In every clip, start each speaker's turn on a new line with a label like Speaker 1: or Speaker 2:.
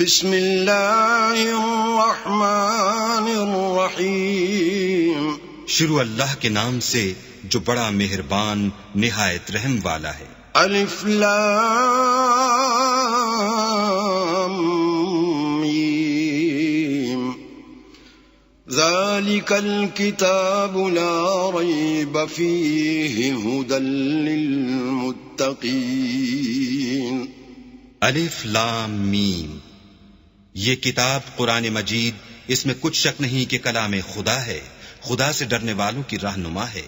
Speaker 1: بسم اللہ الرحمن الرحیم.
Speaker 2: شروع اللہ کے نام سے جو بڑا مہربان نہایت رحم والا ہے.
Speaker 1: الف لام میم. ذلك الكتاب لا ريب فيه هدى للمتقين.
Speaker 2: الف لام میم. یہ کتاب قرآن مجید، اس میں کچھ شک نہیں کہ کلام خدا ہے، خدا سے ڈرنے والوں کی رہنما ہے.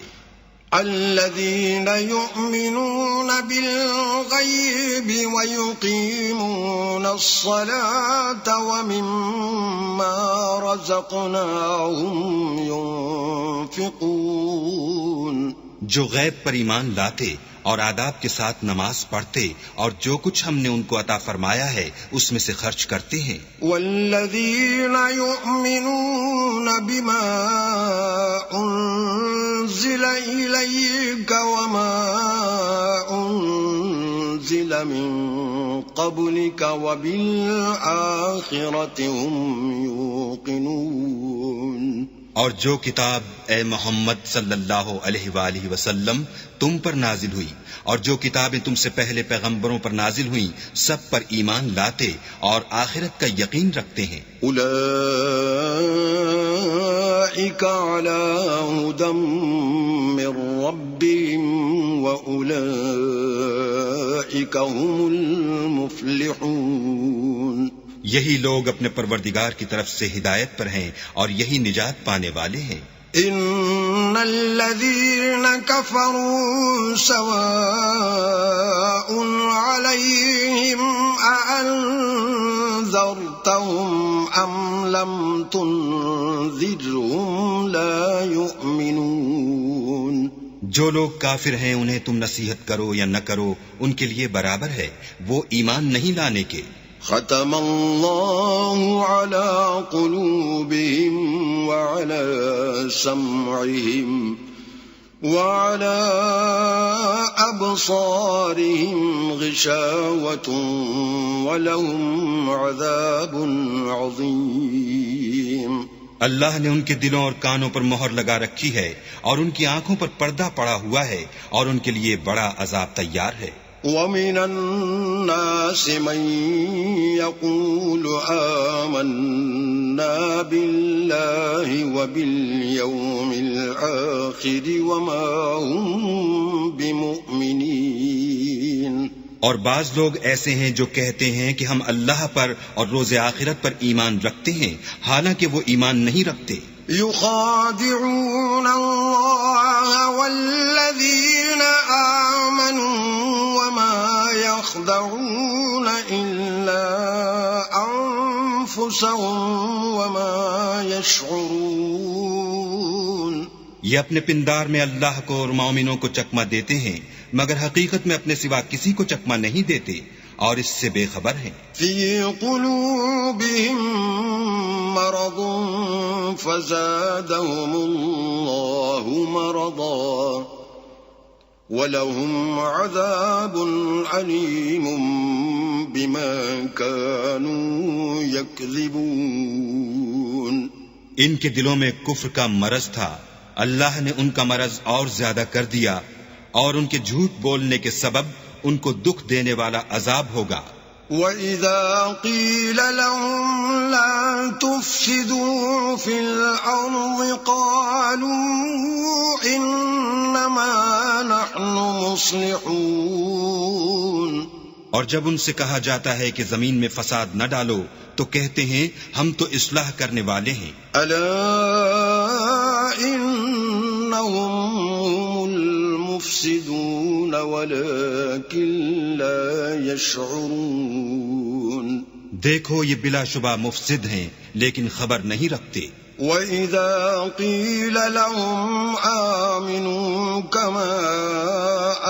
Speaker 1: الذين يؤمنون بالغيب ويقيمون الصلاة ومما رزقناهم ينفقون.
Speaker 2: جو غیب پر ایمان لاتے اور آداب کے ساتھ نماز پڑھتے اور جو کچھ ہم نے ان کو عطا فرمایا ہے اس میں سے خرچ کرتے ہیں.
Speaker 1: والذین یؤمنون بما انزل الیک وما انزل من قبلک وبالآخرۃ هم یوقنون.
Speaker 2: اور جو کتاب اے محمد صلی اللہ علیہ وآلہ وسلم تم پر نازل ہوئی اور جو کتابیں تم سے پہلے پیغمبروں پر نازل ہوئیں سب پر ایمان لاتے اور آخرت کا یقین رکھتے ہیں.
Speaker 1: اولئک علی ھدی من ربہم واولئک هم المفلحون.
Speaker 2: یہی لوگ اپنے پروردگار کی طرف سے ہدایت پر ہیں اور یہی نجات پانے والے ہیں.
Speaker 1: ان الذین کفروا سواء علیہم اانذرتهم ام لم تنذرهم لا یؤمنون.
Speaker 2: جو لوگ کافر ہیں انہیں تم نصیحت کرو یا نہ کرو ان کے لیے برابر ہے، وہ ایمان نہیں لانے کے.
Speaker 1: ختم اللہ علی قلوبہم وعلی سمعہم وعلی ابصارہم غشاوۃ ولہم عذاب عظیم.
Speaker 2: اللہ نے ان کے دلوں اور کانوں پر مہر لگا رکھی ہے اور ان کی آنکھوں پر پردہ پڑا ہوا ہے اور ان کے لیے بڑا عذاب تیار ہے.
Speaker 1: وَمِنَ النَّاسِ مَن يَقُولُ آمَنَّا بِاللَّهِ وَبِالْيَوْمِ الْآخِرِ وَمَا هُمْ بِمُؤْمِنِينَ. اور
Speaker 2: بعض لوگ ایسے ہیں جو کہتے ہیں کہ ہم اللہ پر اور روز آخرت پر ایمان رکھتے ہیں، حالانکہ وہ ایمان نہیں رکھتے.
Speaker 1: يخادعون اللہ والذین آمنوا وما يخدعون الا انفسهم وما يشعرون.
Speaker 2: یہ اپنے پندار میں اللہ کو اور مومنوں کو چکمہ دیتے ہیں مگر حقیقت میں اپنے سوا کسی کو چکمہ نہیں دیتے اور اس سے بے خبر ہیں.
Speaker 1: فی قلوبہم مرض فزادهم اللہ مرضا ولہم عذاب علیم بما كانوا یکذبون.
Speaker 2: ان کے دلوں میں کفر کا مرض تھا، اللہ نے ان کا مرض اور زیادہ کر دیا اور ان کے جھوٹ بولنے کے سبب ان کو دکھ دینے والا عذاب ہوگا.
Speaker 1: وَإِذَا قِيلَ لَهُمْ لَا تُفْسِدُوا فِي الْأَرْضِ قَالُوا إِنَّمَا نَحْنُ مُصْلِحُونَ.
Speaker 2: اور جب ان سے کہا جاتا ہے کہ زمین میں فساد نہ ڈالو تو کہتے ہیں ہم تو اصلاح کرنے والے ہیں.
Speaker 1: أَلَا إِنَّهُمْ هُمُ الْمُفْسِدُونَ وَلَكِنْ لَا يَشْعُرُونَ.
Speaker 2: دیکھو یہ بلا شبہ مفسد ہیں لیکن خبر نہیں رکھتے.
Speaker 1: وَإِذَا قِيلَ لَهُمْ آمِنُوا كَمَا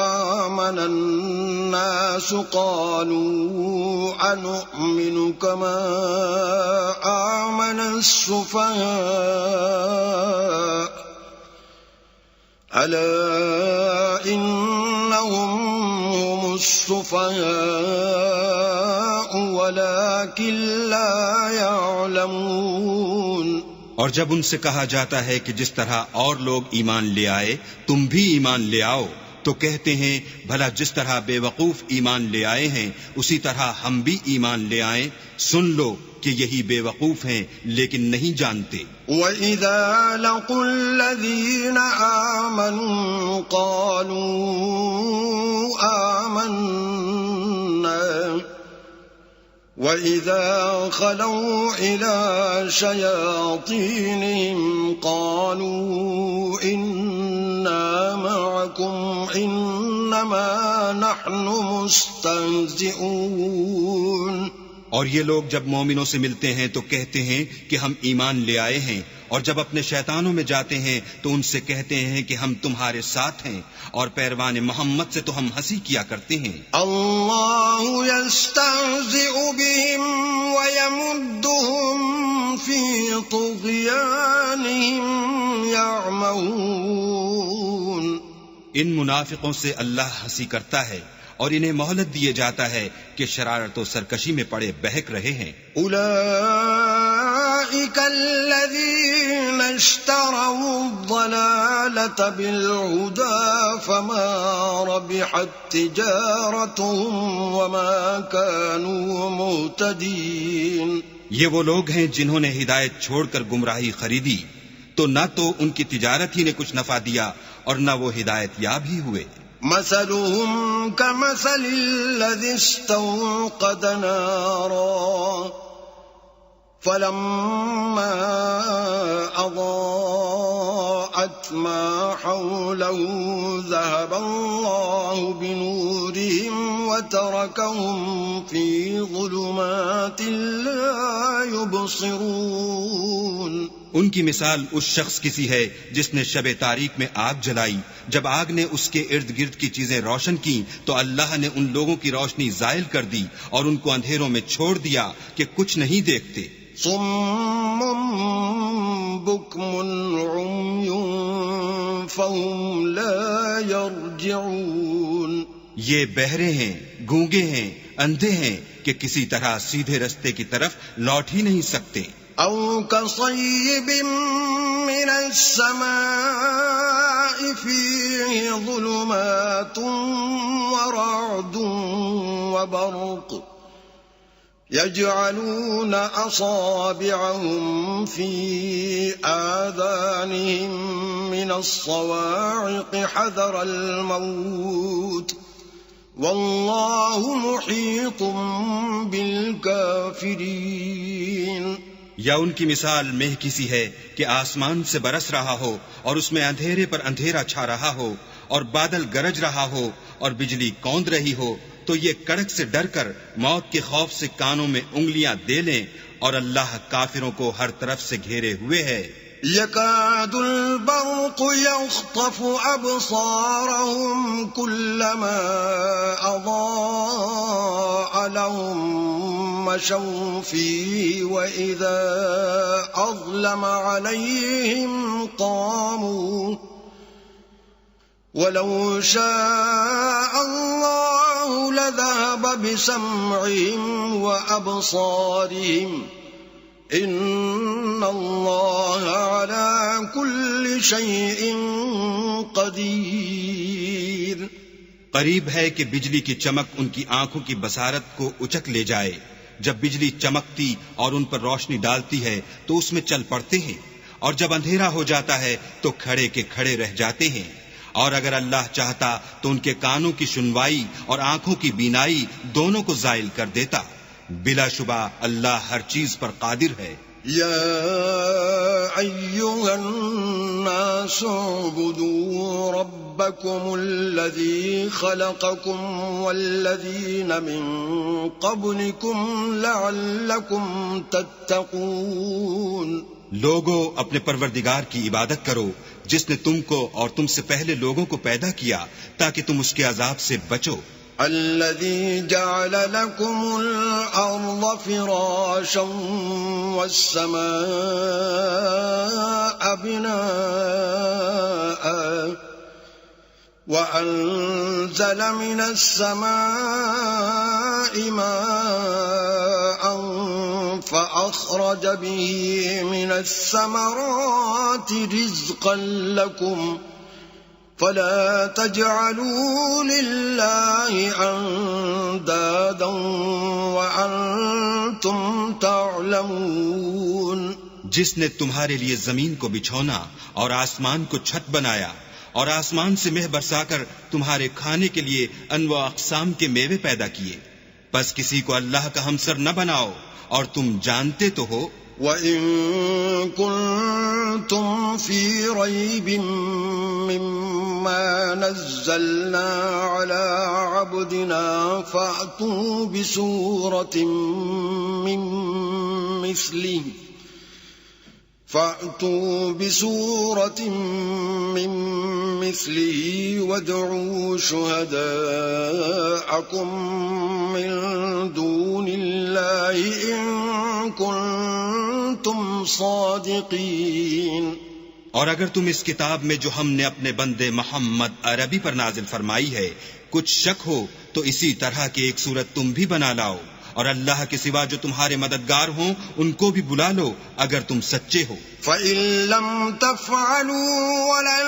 Speaker 1: آمَنَ النَّاسُ قَالُوا أَنُؤْمِنُ كَمَا آمَنَ السُّفَهَاءُ أَلَا إِنَّهُمْ هُمُ السفهاء ولكن لا يعلمون.
Speaker 2: اور جب ان سے کہا جاتا ہے کہ جس طرح اور لوگ ایمان لے آئے تم بھی ایمان لے آؤ، تو کہتے ہیں بھلا جس طرح بے وقوف ایمان لے آئے ہیں اسی طرح ہم بھی ایمان لے آئیں. سن لو کہ یہی بے وقوف ہیں لیکن نہیں جانتے.
Speaker 1: وَإِذَا لَقُوا الَّذِينَ آمَنُوا قَالُوا آمَنَّا وَإِذَا خَلَوْا إِلَى شَيَاطِينِهِمْ قَالُوا إِنَّا مَعَكُمْ إِنَّمَا نَحْنُ مُسْتَهْزِئُونَ.
Speaker 2: اور یہ لوگ جب مومنوں سے ملتے ہیں تو کہتے ہیں کہ ہم ایمان لے آئے ہیں، اور جب اپنے شیطانوں میں جاتے ہیں تو ان سے کہتے ہیں کہ ہم تمہارے ساتھ ہیں، اور پیروان محمد سے تو ہم ہنسی کیا کرتے ہیں.
Speaker 1: اللہ یستہزئ بہم ویمدہم فی طغیانہم یعمہون.
Speaker 2: ان منافقوں سے اللہ ہنسی کرتا ہے اور انہیں مہلت دیے جاتا ہے کہ شرارت و سرکشی میں پڑے بہک رہے ہیں.
Speaker 1: اولئک الذین اشتروا الضلالة بالهدى فما ربحت تجارتهم وما كانوا مهتدین.
Speaker 2: یہ وہ لوگ ہیں جنہوں نے ہدایت چھوڑ کر گمراہی خریدی، تو نہ تو ان کی تجارت ہی نے کچھ نفع دیا اور نہ وہ ہدایت یاب ہی ہوئے.
Speaker 1: مثلهم كمثل الذي استوقد نارا فلما أضاءت ما حوله ذهب الله بنورهم وتركهم في ظلمات لا يبصرون.
Speaker 2: ان کی مثال اس شخص کی سی ہے جس نے شب تاریک میں آگ جلائی، جب آگ نے اس کے ارد گرد کی چیزیں روشن کی تو اللہ نے ان لوگوں کی روشنی زائل کر دی اور ان کو اندھیروں میں چھوڑ دیا کہ کچھ نہیں دیکھتے.
Speaker 1: صم بکم عمی فهم لا يرجعون.
Speaker 2: یہ بہرے ہیں، گونگے ہیں، اندھے ہیں کہ کسی طرح سیدھے رستے کی طرف لوٹ ہی نہیں سکتے.
Speaker 1: او كصيب من السماء فيه ظلمات ورعد وبرق يجعلون أصابعهم في آذانهم من الصواعق حذر الموت والله محيط بالكافرين.
Speaker 2: یا ان کی مثال مہ کی سی ہے کہ آسمان سے برس رہا ہو اور اس میں اندھیرے پر اندھیرا چھا رہا ہو اور بادل گرج رہا ہو اور بجلی کوند رہی ہو، تو یہ کڑک سے ڈر کر موت کے خوف سے کانوں میں انگلیاں دے لیں، اور اللہ کافروں کو ہر طرف سے گھیرے ہوئے ہے.
Speaker 1: يكاد البرق يخطف أبصارهم كلما أضاء لهم مشوا فيه وإذا أظلم عليهم قاموا ولو شاء الله لذهب بسمعهم وأبصارهم ان اللہ علی کل شیء قدیر.
Speaker 2: قریب ہے کہ بجلی کی چمک ان کی آنکھوں کی بصارت کو اچک لے جائے. جب بجلی چمکتی اور ان پر روشنی ڈالتی ہے تو اس میں چل پڑتے ہیں، اور جب اندھیرا ہو جاتا ہے تو کھڑے کے کھڑے رہ جاتے ہیں. اور اگر اللہ چاہتا تو ان کے کانوں کی سنوائی اور آنکھوں کی بینائی دونوں کو زائل کر دیتا. بلا شبہ اللہ ہر چیز پر قادر ہے.
Speaker 1: یا ایھا الناس اعبدوا ربکم الذی خلقکم والذین من قبلکم لعلکم تتقون.
Speaker 2: لوگوں اپنے پروردگار کی عبادت کرو جس نے تم کو اور تم سے پہلے لوگوں کو پیدا کیا تاکہ تم اس کے عذاب سے بچو.
Speaker 1: الذي جعل لكم الأرض فراشا والسماء بناء وأنزل من السماء ماء فأخرج به من الثمرات رزقا لكم فلا تجعلوا لله أندادا وأنتم تعلمون.
Speaker 2: جس نے تمہارے لیے زمین کو بچھونا اور آسمان کو چھت بنایا اور آسمان سے مہ برسا کر تمہارے کھانے کے لیے انواع اقسام کے میوے پیدا کیے، پس کسی کو اللہ کا ہمسر نہ بناؤ اور تم جانتے تو ہو.
Speaker 1: وَإِن كُنتُمْ فِي رَيْبٍ مِّمَّا نَزَّلْنَا عَلَى عَبْدِنَا فَأْتُوا بِسُورَةٍ مِّن مِّثْلِهِ وَادْعُوا شُهَدَاءَكُم مِّن دُونِ اللَّهِ إِن كُنتُمْ صَادِقِينَ.
Speaker 2: اور اگر تم اس کتاب میں جو ہم نے اپنے بندے محمد عربی پر نازل فرمائی ہے کچھ شک ہو تو اسی طرح کی ایک صورت تم بھی بنا لاؤ، اور اللہ کے سوا جو تمہارے مددگار ہوں ان کو بھی بلا لو اگر تم سچے ہو.
Speaker 1: فَإِن لَّمْ تَفْعَلُوا وَلَن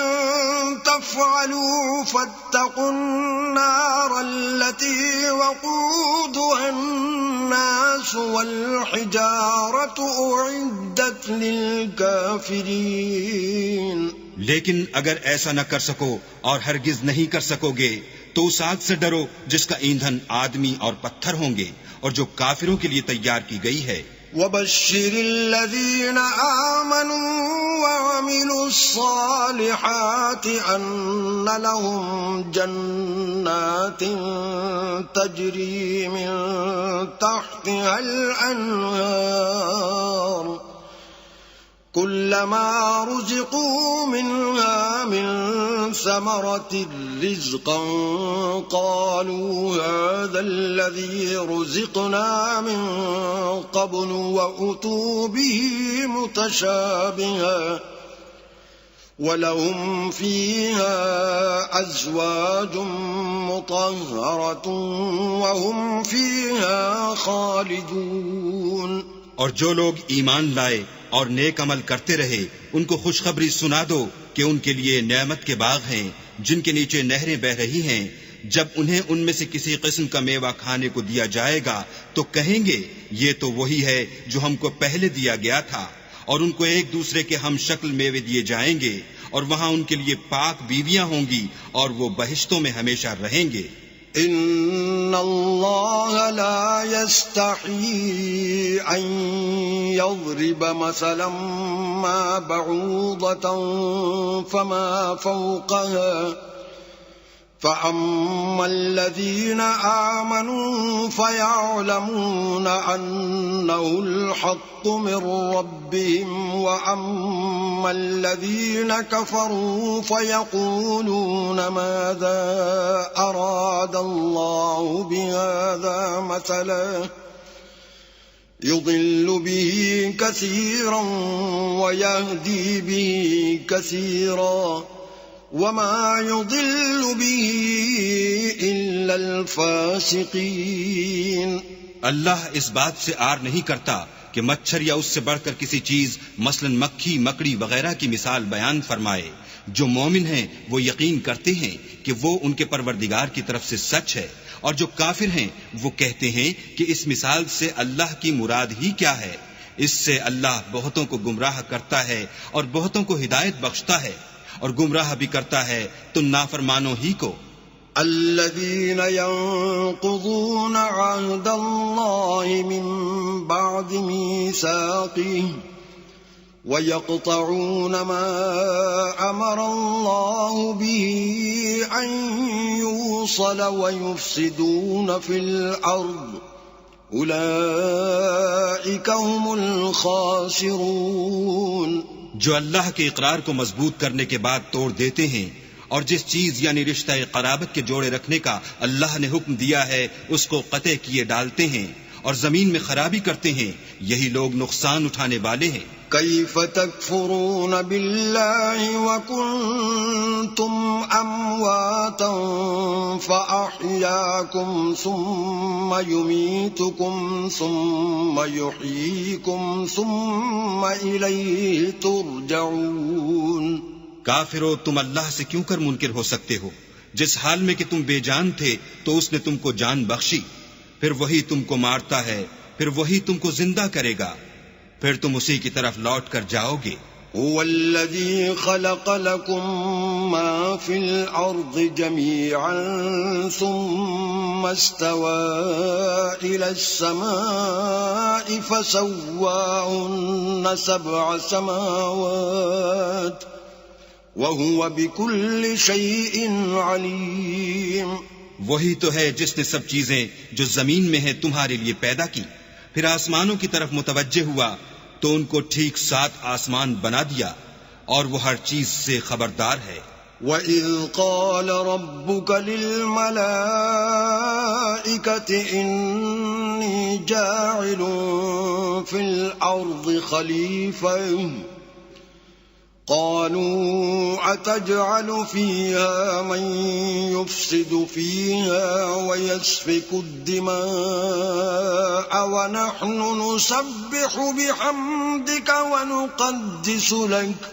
Speaker 1: تَفْعَلُوا فَاتَّقُوا النَّارَ الَّتِي وَقُودُهَا النَّاسُ وَالْحِجَارَةُ أُعِدَّتْ لِلْكَافِرِينَ.
Speaker 2: لیکن اگر ایسا نہ کر سکو اور ہرگز نہیں کر سکو گے تو اس آگ سے ڈرو جس کا ایندھن آدمی اور پتھر ہوں گے اور جو کافروں کے لیے تیار کی گئی ہے.
Speaker 1: وَبَشِّرِ الَّذِينَ آمَنُوا وَعَمِلُوا الصَّالِحَاتِ أَنَّ لَهُمْ جَنَّاتٍ تَجْرِي مِن تَحْتِهَا الْأَنْهَارُ كُلَّمَا رُزِقُوا مِنْهَا مِن ثَمَرَةٍ رِزْقًا قَالُوا هَذَا الَّذِي رُزِقْنَا مِن قَبْلُ وَأُتُوا بِهِ مُتَشَابِهًا وَلَهُمْ فِيهَا أَزْوَاجٌ مُطَهَّرَةٌ وَهُمْ فِيهَا خَالِدُونَ.
Speaker 2: اور جو لوگ ایمان لائے اور نیک عمل کرتے رہے ان کو خوشخبری سنا دو کہ ان کے لیے نعمت کے باغ ہیں جن کے نیچے نہریں بہ رہی ہیں. جب انہیں ان میں سے کسی قسم کا میوہ کھانے کو دیا جائے گا تو کہیں گے یہ تو وہی ہے جو ہم کو پہلے دیا گیا تھا، اور ان کو ایک دوسرے کے ہم شکل میوے دیے جائیں گے اور وہاں ان کے لیے پاک بیویاں ہوں گی اور وہ بہشتوں میں ہمیشہ رہیں گے.
Speaker 1: ان اللہ لا يستحيي ان يضرب مثلا ما بعوضة فما فوقها فأما الذين آمنوا فيعلمون أنه الحق من ربهم وأما الذين كفروا فيقولون ماذا أراد الله بهذا مثلا يضل به كثيرا ويهدي به كثيرا وما يضل به إلا الفاسقين.
Speaker 2: اللہ اس بات سے آر نہیں کرتا کہ مچھر یا اس سے بڑھ کر کسی چیز مثلا مکھی مکڑی وغیرہ کی مثال بیان فرمائے. جو مومن ہیں وہ یقین کرتے ہیں کہ وہ ان کے پروردگار کی طرف سے سچ ہے، اور جو کافر ہیں وہ کہتے ہیں کہ اس مثال سے اللہ کی مراد ہی کیا ہے. اس سے اللہ بہتوں کو گمراہ کرتا ہے اور بہتوں کو ہدایت بخشتا ہے، اور گمراہ بھی کرتا ہے تم نافرمانوں ہی کو.
Speaker 1: الذين ينقضون عهد الله من بعد ميثاقه ويقطعون ما أمر الله به أن يوصل ويفسدون في الأرض أولئك هم الخاسرون.
Speaker 2: جو اللہ کے اقرار کو مضبوط کرنے کے بعد توڑ دیتے ہیں اور جس چیز یعنی رشتہ قرابت کے جوڑے رکھنے کا اللہ نے حکم دیا ہے اس کو قطع کیے ڈالتے ہیں، اور زمین میں خرابی کرتے ہیں، یہی لوگ نقصان اٹھانے والے ہیں۔
Speaker 1: كيف تكفرون بالله وكنتم أمواتا فأحياكم ثم يميتكم ثم يحييكم ثم إليه ترجعون۔
Speaker 2: کافرو، تم اللہ سے کیوں کر منکر ہو سکتے ہو؟ جس حال میں کہ تم بے جان تھے تو اس نے تم کو جان بخشی، پھر وہی تم کو مارتا ہے، پھر وہی تم کو زندہ کرے گا، پھر تم اسی کی طرف لوٹ کر جاؤ گے۔
Speaker 1: هو الذي خلق لكم ما في الأرض جميعا ثم استوى إلى السماء فسواهن 7 سماوات وهو بكل شيء عليم۔
Speaker 2: وہی تو ہے جس نے سب چیزیں جو زمین میں ہیں تمہارے لیے پیدا کی، پھر آسمانوں کی طرف متوجہ ہوا تو ان کو ٹھیک 7 آسمان بنا دیا، اور وہ ہر چیز سے خبردار ہے۔
Speaker 1: وَإِذْ قَالَ رَبُّكَ لِلْمَلَائِكَةِ إِنِّي جَاعِلٌ فِي الْأَرْضِ خَلِيفَةً قَالُوا أَتَجْعَلُ فِيهَا مَن يُفْسِدُ فِيهَا وَيَسْفِكُ الدِّمَاءَ وَنَحْنُ نُسَبِّحُ بِحَمْدِكَ وَنُقَدِّسُ لَكَ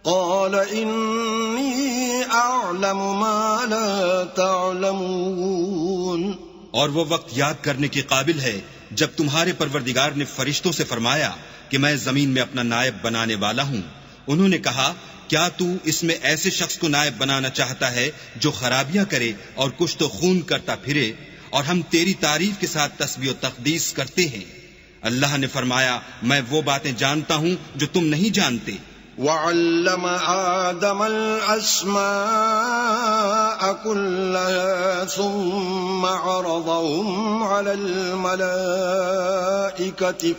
Speaker 1: قَالَ إِنِّي أَعْلَمُ مَا لَا تَعْلَمُونَ۔
Speaker 2: اور وہ وقت یاد کرنے کے قابل ہے جب تمہارے پروردگار نے فرشتوں سے فرمایا کہ میں زمین میں اپنا نائب بنانے والا ہوں۔ انہوں نے کہا، کیا تو اس میں ایسے شخص کو نائب بنانا چاہتا ہے جو خرابیاں کرے اور کچھ تو خون کرتا پھرے، اور ہم تیری تعریف کے ساتھ تسبیح و تقدیس کرتے ہیں؟ اللہ نے فرمایا، میں وہ باتیں جانتا ہوں جو تم نہیں جانتے۔
Speaker 1: وَعَلَّمَ آدَمَ الْأَسْمَاءَ كُلَّهَا ثُمَّ عَرَضَهُمْ عَلَى الْمَلَائِكَةِ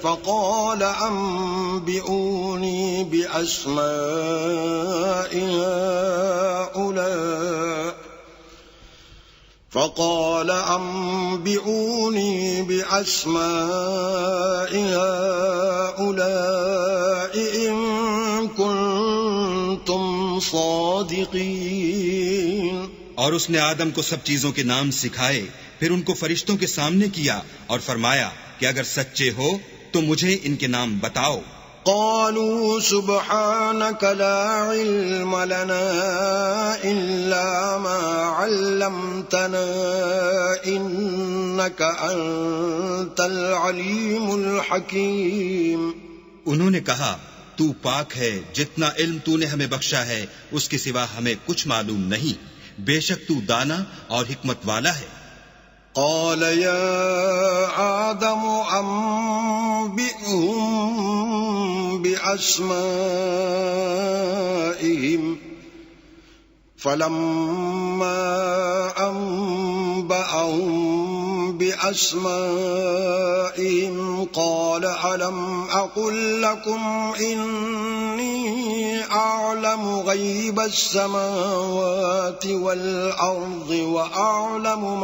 Speaker 1: فَقَالَ أَنبِئُونِي بِأَسْمَاءِ هَؤُلَاءِ إِن كُنتُمْ صَادِقِينَ۔
Speaker 2: اور اس نے آدم کو سب چیزوں کے نام سکھائے، پھر ان کو فرشتوں کے سامنے کیا اور فرمایا کہ اگر سچے ہو تو مجھے ان کے نام بتاؤ۔
Speaker 1: قالوا سبحانك لا علم لنا إلا ما علمتنا إنك أنت العليم الحكيم۔
Speaker 2: انہوں نے کہا، تو پاک ہے، جتنا علم تو نے ہمیں بخشا ہے اس کے سوا ہمیں کچھ معلوم نہیں، بے شک تو دانا اور حکمت والا ہے۔
Speaker 1: قال يا آدم أنبئهم بأسمائهم فلما أنبأهم بأسمائهم قال ألم أقل لكم إني أعلم غيب السماوات والأرض وأعلم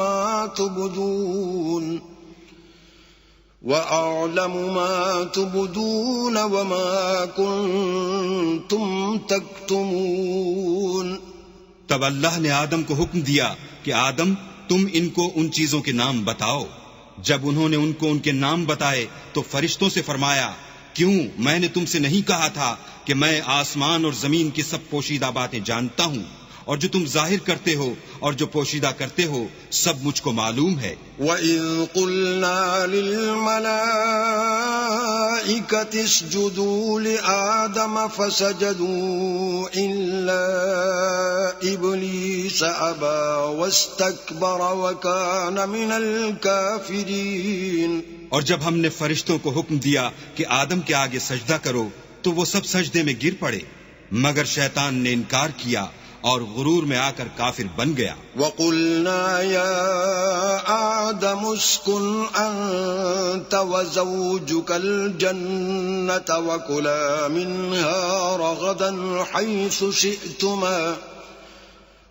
Speaker 1: ما تبدون وما كنتم تكتمون۔
Speaker 2: تب اللہ نے آدم کو حکم دیا کہ آدم، تم ان کو ان چیزوں کے نام بتاؤ۔ جب انہوں نے ان کو ان کے نام بتائے تو فرشتوں سے فرمایا، کیوں میں نے تم سے نہیں کہا تھا کہ میں آسمان اور زمین کی سب پوشیدہ باتیں جانتا ہوں، اور جو تم ظاہر کرتے ہو اور جو پوشیدہ کرتے ہو سب مجھ کو معلوم ہے۔
Speaker 1: وَإِذْ قُلْنَا لِلْمَلَائِكَةِ اسْجُدُوا لِآدَمَ فَسَجَدُوا إِلَّا إِبْلِيسَ أَبَى وَاسْتَكْبَرَ وَكَانَ مِنَ الْكَافِرِينَ۔
Speaker 2: اور جب ہم نے فرشتوں کو حکم دیا کہ آدم کے آگے سجدہ کرو تو وہ سب سجدے میں گر پڑے، مگر شیطان نے انکار کیا اور غرور میں آ کر کافر بن گیا۔
Speaker 1: وَقُلْنَا يَا آدَمُ اسْكُنْ أَنْتَ وَزَوْجُكَ الْجَنَّةَ وَكُلَا مِنْهَا رَغَدًا حَيْثُ شِئْتُمَا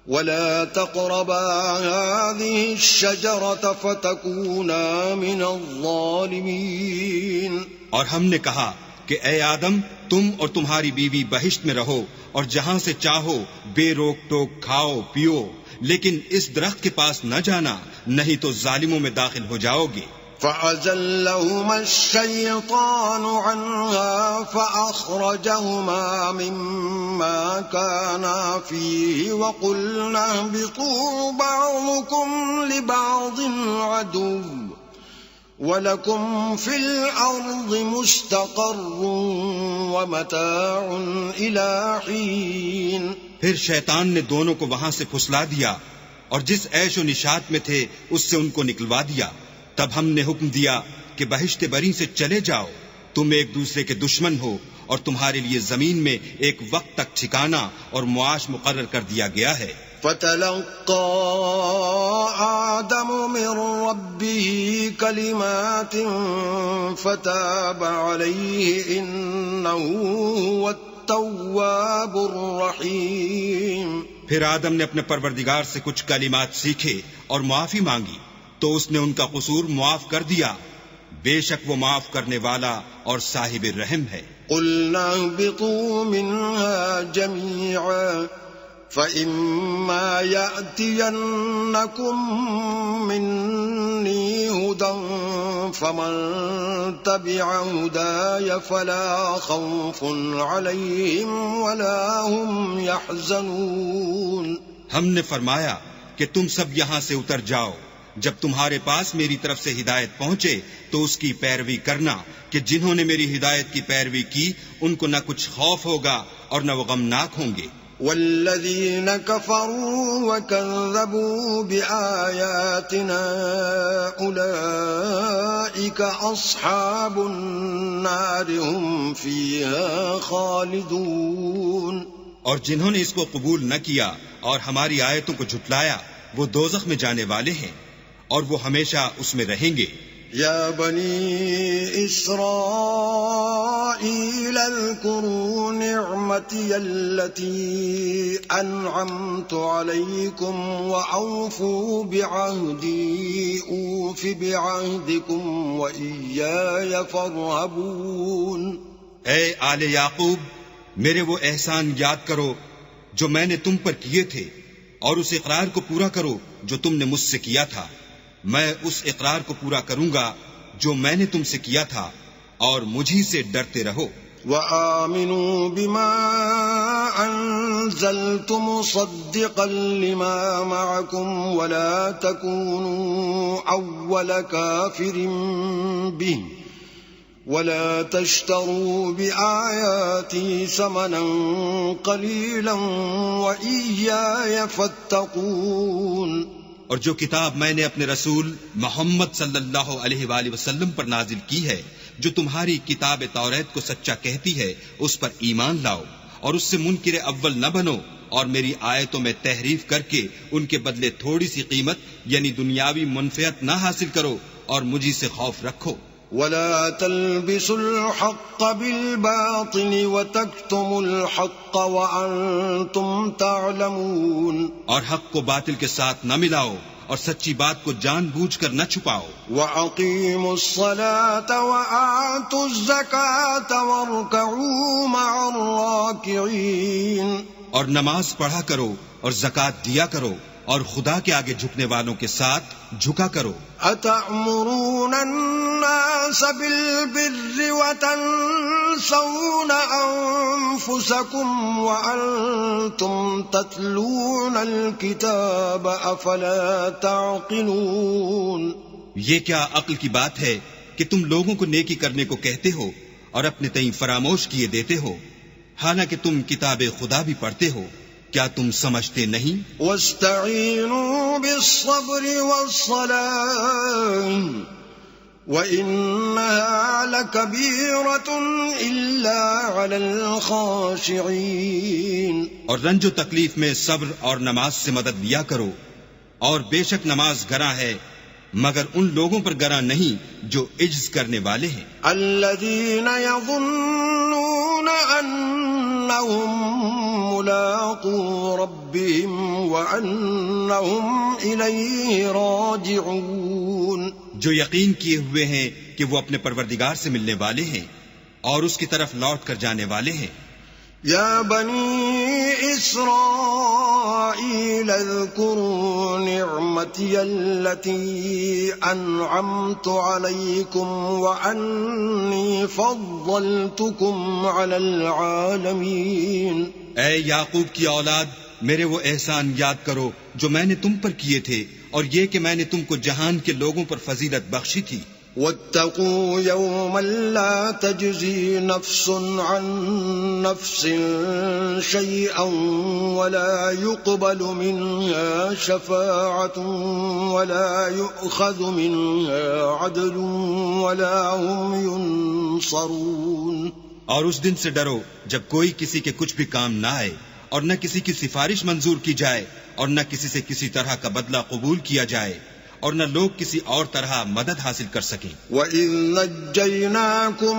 Speaker 1: ولا تقربا هذه الشجرة فتكونا من الظالمين.
Speaker 2: اور ہم نے کہا کہ اے آدم تم اور تمہاری بیوی بہشت میں رہو اور جہاں سے چاہو بے روک ٹوک کھاؤ پیو، لیکن اس درخت کے پاس نہ جانا، نہیں تو ظالموں میں داخل ہو جاؤ گے.
Speaker 1: فأزلهما الشيطان عنها فأخرجهما مما كانا فيه وقلنا اهبطوا بعضكم لبعض عدو وَلَكُمْ فِي الْأَرْضِ مُسْتَقَرٌّ وَمَتَاعٌ إِلَىٰ حِينٍ.
Speaker 2: پھر شیطان نے دونوں کو وہاں سے پھسلا دیا اور جس عیش و نشاط میں تھے اس سے ان کو نکلوا دیا. تب ہم نے حکم دیا کہ بہشت بری سے چلے جاؤ، تم ایک دوسرے کے دشمن ہو اور تمہارے لیے زمین میں ایک وقت تک ٹھکانہ اور معاش مقرر کر دیا گیا ہے.
Speaker 1: فتلقى آدم من ربه كلمات فتاب عليه إنه هو التواب الرحيم.
Speaker 2: پھر آدم نے اپنے پروردگار سے کچھ کلمات سیکھے اور معافی مانگی تو اس نے ان کا قصور معاف کر دیا، بے شک وہ معاف کرنے والا اور صاحب رحم ہے.
Speaker 1: قلنا اهبطوا منها جميعا فَإِمَّا يَأْتِيَنَّكُم مِّنِّي هُدًى فَمَن تَبِعَ هُدَايَ فَلَا خَوْفٌ عَلَيْهِمْ وَلَا هُمْ يَحْزَنُونَ.
Speaker 2: ہم نے فرمایا کہ تم سب یہاں سے اتر جاؤ، جب تمہارے پاس میری طرف سے ہدایت پہنچے تو اس کی پیروی کرنا کہ جنہوں نے میری ہدایت کی پیروی کی ان کو نہ کچھ خوف ہوگا اور نہ وہ غمناک ہوں گے.
Speaker 1: والذين كفروا وكذبوا بآياتنا أولئك أصحاب النار هم فيها خالدون.
Speaker 2: اور جنہوں نے اس کو قبول نہ کیا اور ہماری آیتوں کو جھٹلایا وہ دوزخ میں جانے والے ہیں اور وہ ہمیشہ اس میں رہیں گے.
Speaker 1: يا بني إسرائيل اذكروا نعمتي التي أنعمت عليكم وأوفوا بعهدي أوف بعهدكم وإياي فارهبون.
Speaker 2: اے آل یعقوب میرے وہ احسان یاد کرو جو میں نے تم پر کیے تھے اور اس اقرار کو پورا کرو جو تم نے مجھ سے کیا تھا. میں اس اقرار کو پورا کروں گا جو میں نے تم سے کیا تھا اور مجھی سے ڈرتے رہو.
Speaker 1: وآمنوا بما أنزلت مصدقا لما معكم ولا تكونوا أول كافر به ولا تشتروا بآياتي ثمنا قليلا وإياي فاتقون.
Speaker 2: اور جو کتاب میں نے اپنے رسول محمد صلی اللہ علیہ وآلہ وسلم پر نازل کی ہے، جو تمہاری کتاب توریت کو سچا کہتی ہے، اس پر ایمان لاؤ اور اس سے منکر اول نہ بنو اور میری آیتوں میں تحریف کر کے ان کے بدلے تھوڑی سی قیمت یعنی دنیاوی منفعت نہ حاصل کرو اور مجھی سے خوف رکھو.
Speaker 1: ولا تلبسوا الحق بالباطل وتكتموا الحق وأنتم تعلمون.
Speaker 2: اور حق کو باطل کے ساتھ نہ ملاؤ اور سچی بات کو جان بوجھ کر نہ چھپاؤ.
Speaker 1: وأقيموا الصلاة وآتوا الزكاة واركعوا مع الراكعين.
Speaker 2: اور نماز پڑھا کرو اور زکوٰۃ دیا کرو اور خدا کے آگے جھکنے والوں کے ساتھ جھکا کرو.
Speaker 1: أتأمرون الناس بالبر وتنسون أنفسكم وأنتم تتلون الكتاب أفلا تعقلون.
Speaker 2: یہ کیا عقل کی بات ہے کہ تم لوگوں کو نیکی کرنے کو کہتے ہو اور اپنے تئیں فراموش کیے دیتے ہو، حالانکہ تم کتاب خدا بھی پڑھتے ہو. کیا تم سمجھتے نہیں؟
Speaker 1: واستعینوا بالصبر والصلاة وإنها لكبيرة إلا على الخاشعين.
Speaker 2: اور رنج و تکلیف میں صبر اور نماز سے مدد لیا کرو، اور بے شک نماز گراں ہے مگر ان لوگوں پر گراں نہیں جو عجز کرنے والے ہیں.
Speaker 1: الذين يظنون أنهم ملاقو ربهم ربهم وأنهم إليه راجعون.
Speaker 2: جو یقین کیے ہوئے ہیں کہ وہ اپنے پروردگار سے ملنے والے ہیں اور اس کی طرف لوٹ کر جانے والے ہیں.
Speaker 1: يا بني إسرائيل اذكروا نعمتي التي أنعمت عليكم وأني فضلتكم على العالمين.
Speaker 2: اے یعقوب کی اولاد، میرے وہ احسان یاد کرو جو میں نے تم پر کیے تھے، اور یہ کہ میں نے تم کو جہان کے لوگوں پر فضیلت بخشی تھی.
Speaker 1: واتقوا يوما لا تجزي نفس عن نفس شيئا ولا يقبل منها شفاعة ولا يؤخذ منها عدل ولا هم ينصرون.
Speaker 2: اور اس دن سے ڈرو جب کوئی کسی کے کچھ بھی کام نہ آئے، اور نہ کسی کی سفارش منظور کی جائے، اور نہ کسی سے کسی طرح کا بدلہ قبول کیا جائے، اور نہ لوگ کسی اور طرح مدد حاصل کر سکیں.
Speaker 1: وَإِذْ نَجَّيْنَاكُمْ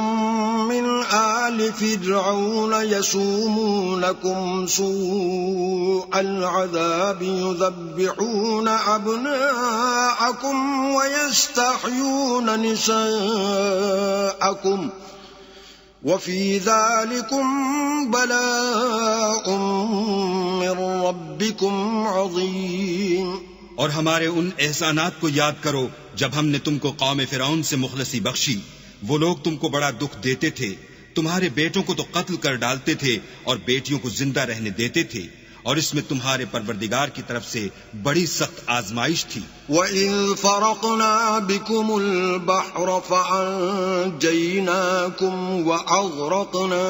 Speaker 1: مِنْ آلِ فِرْعَوْنَ يَسُومُونَكُمْ سُوءَ الْعَذَابِ يُذَبِّحُونَ أَبْنَاءَكُمْ وَيَسْتَحْيُونَ نِسَاءَكُمْ وَفِي ذَلِكُمْ بَلَاءٌ مِّن رَّبِّكُمْ عَظِيمٌ.
Speaker 2: اور ہمارے ان احسانات کو یاد کرو جب ہم نے تم کو قوم فرعون سے مخلصی بخشی. وہ لوگ تم کو بڑا دکھ دیتے تھے، تمہارے بیٹوں کو تو قتل کر ڈالتے تھے اور بیٹیوں کو زندہ رہنے دیتے تھے، اور اس میں تمہارے پروردگار کی طرف سے بڑی سخت آزمائش تھی.
Speaker 1: وَإِذْ فَرَقْنَا بِكُمُ الْبَحْرَ فَأَنْجَيْنَاكُمْ وَأَغْرَقْنَا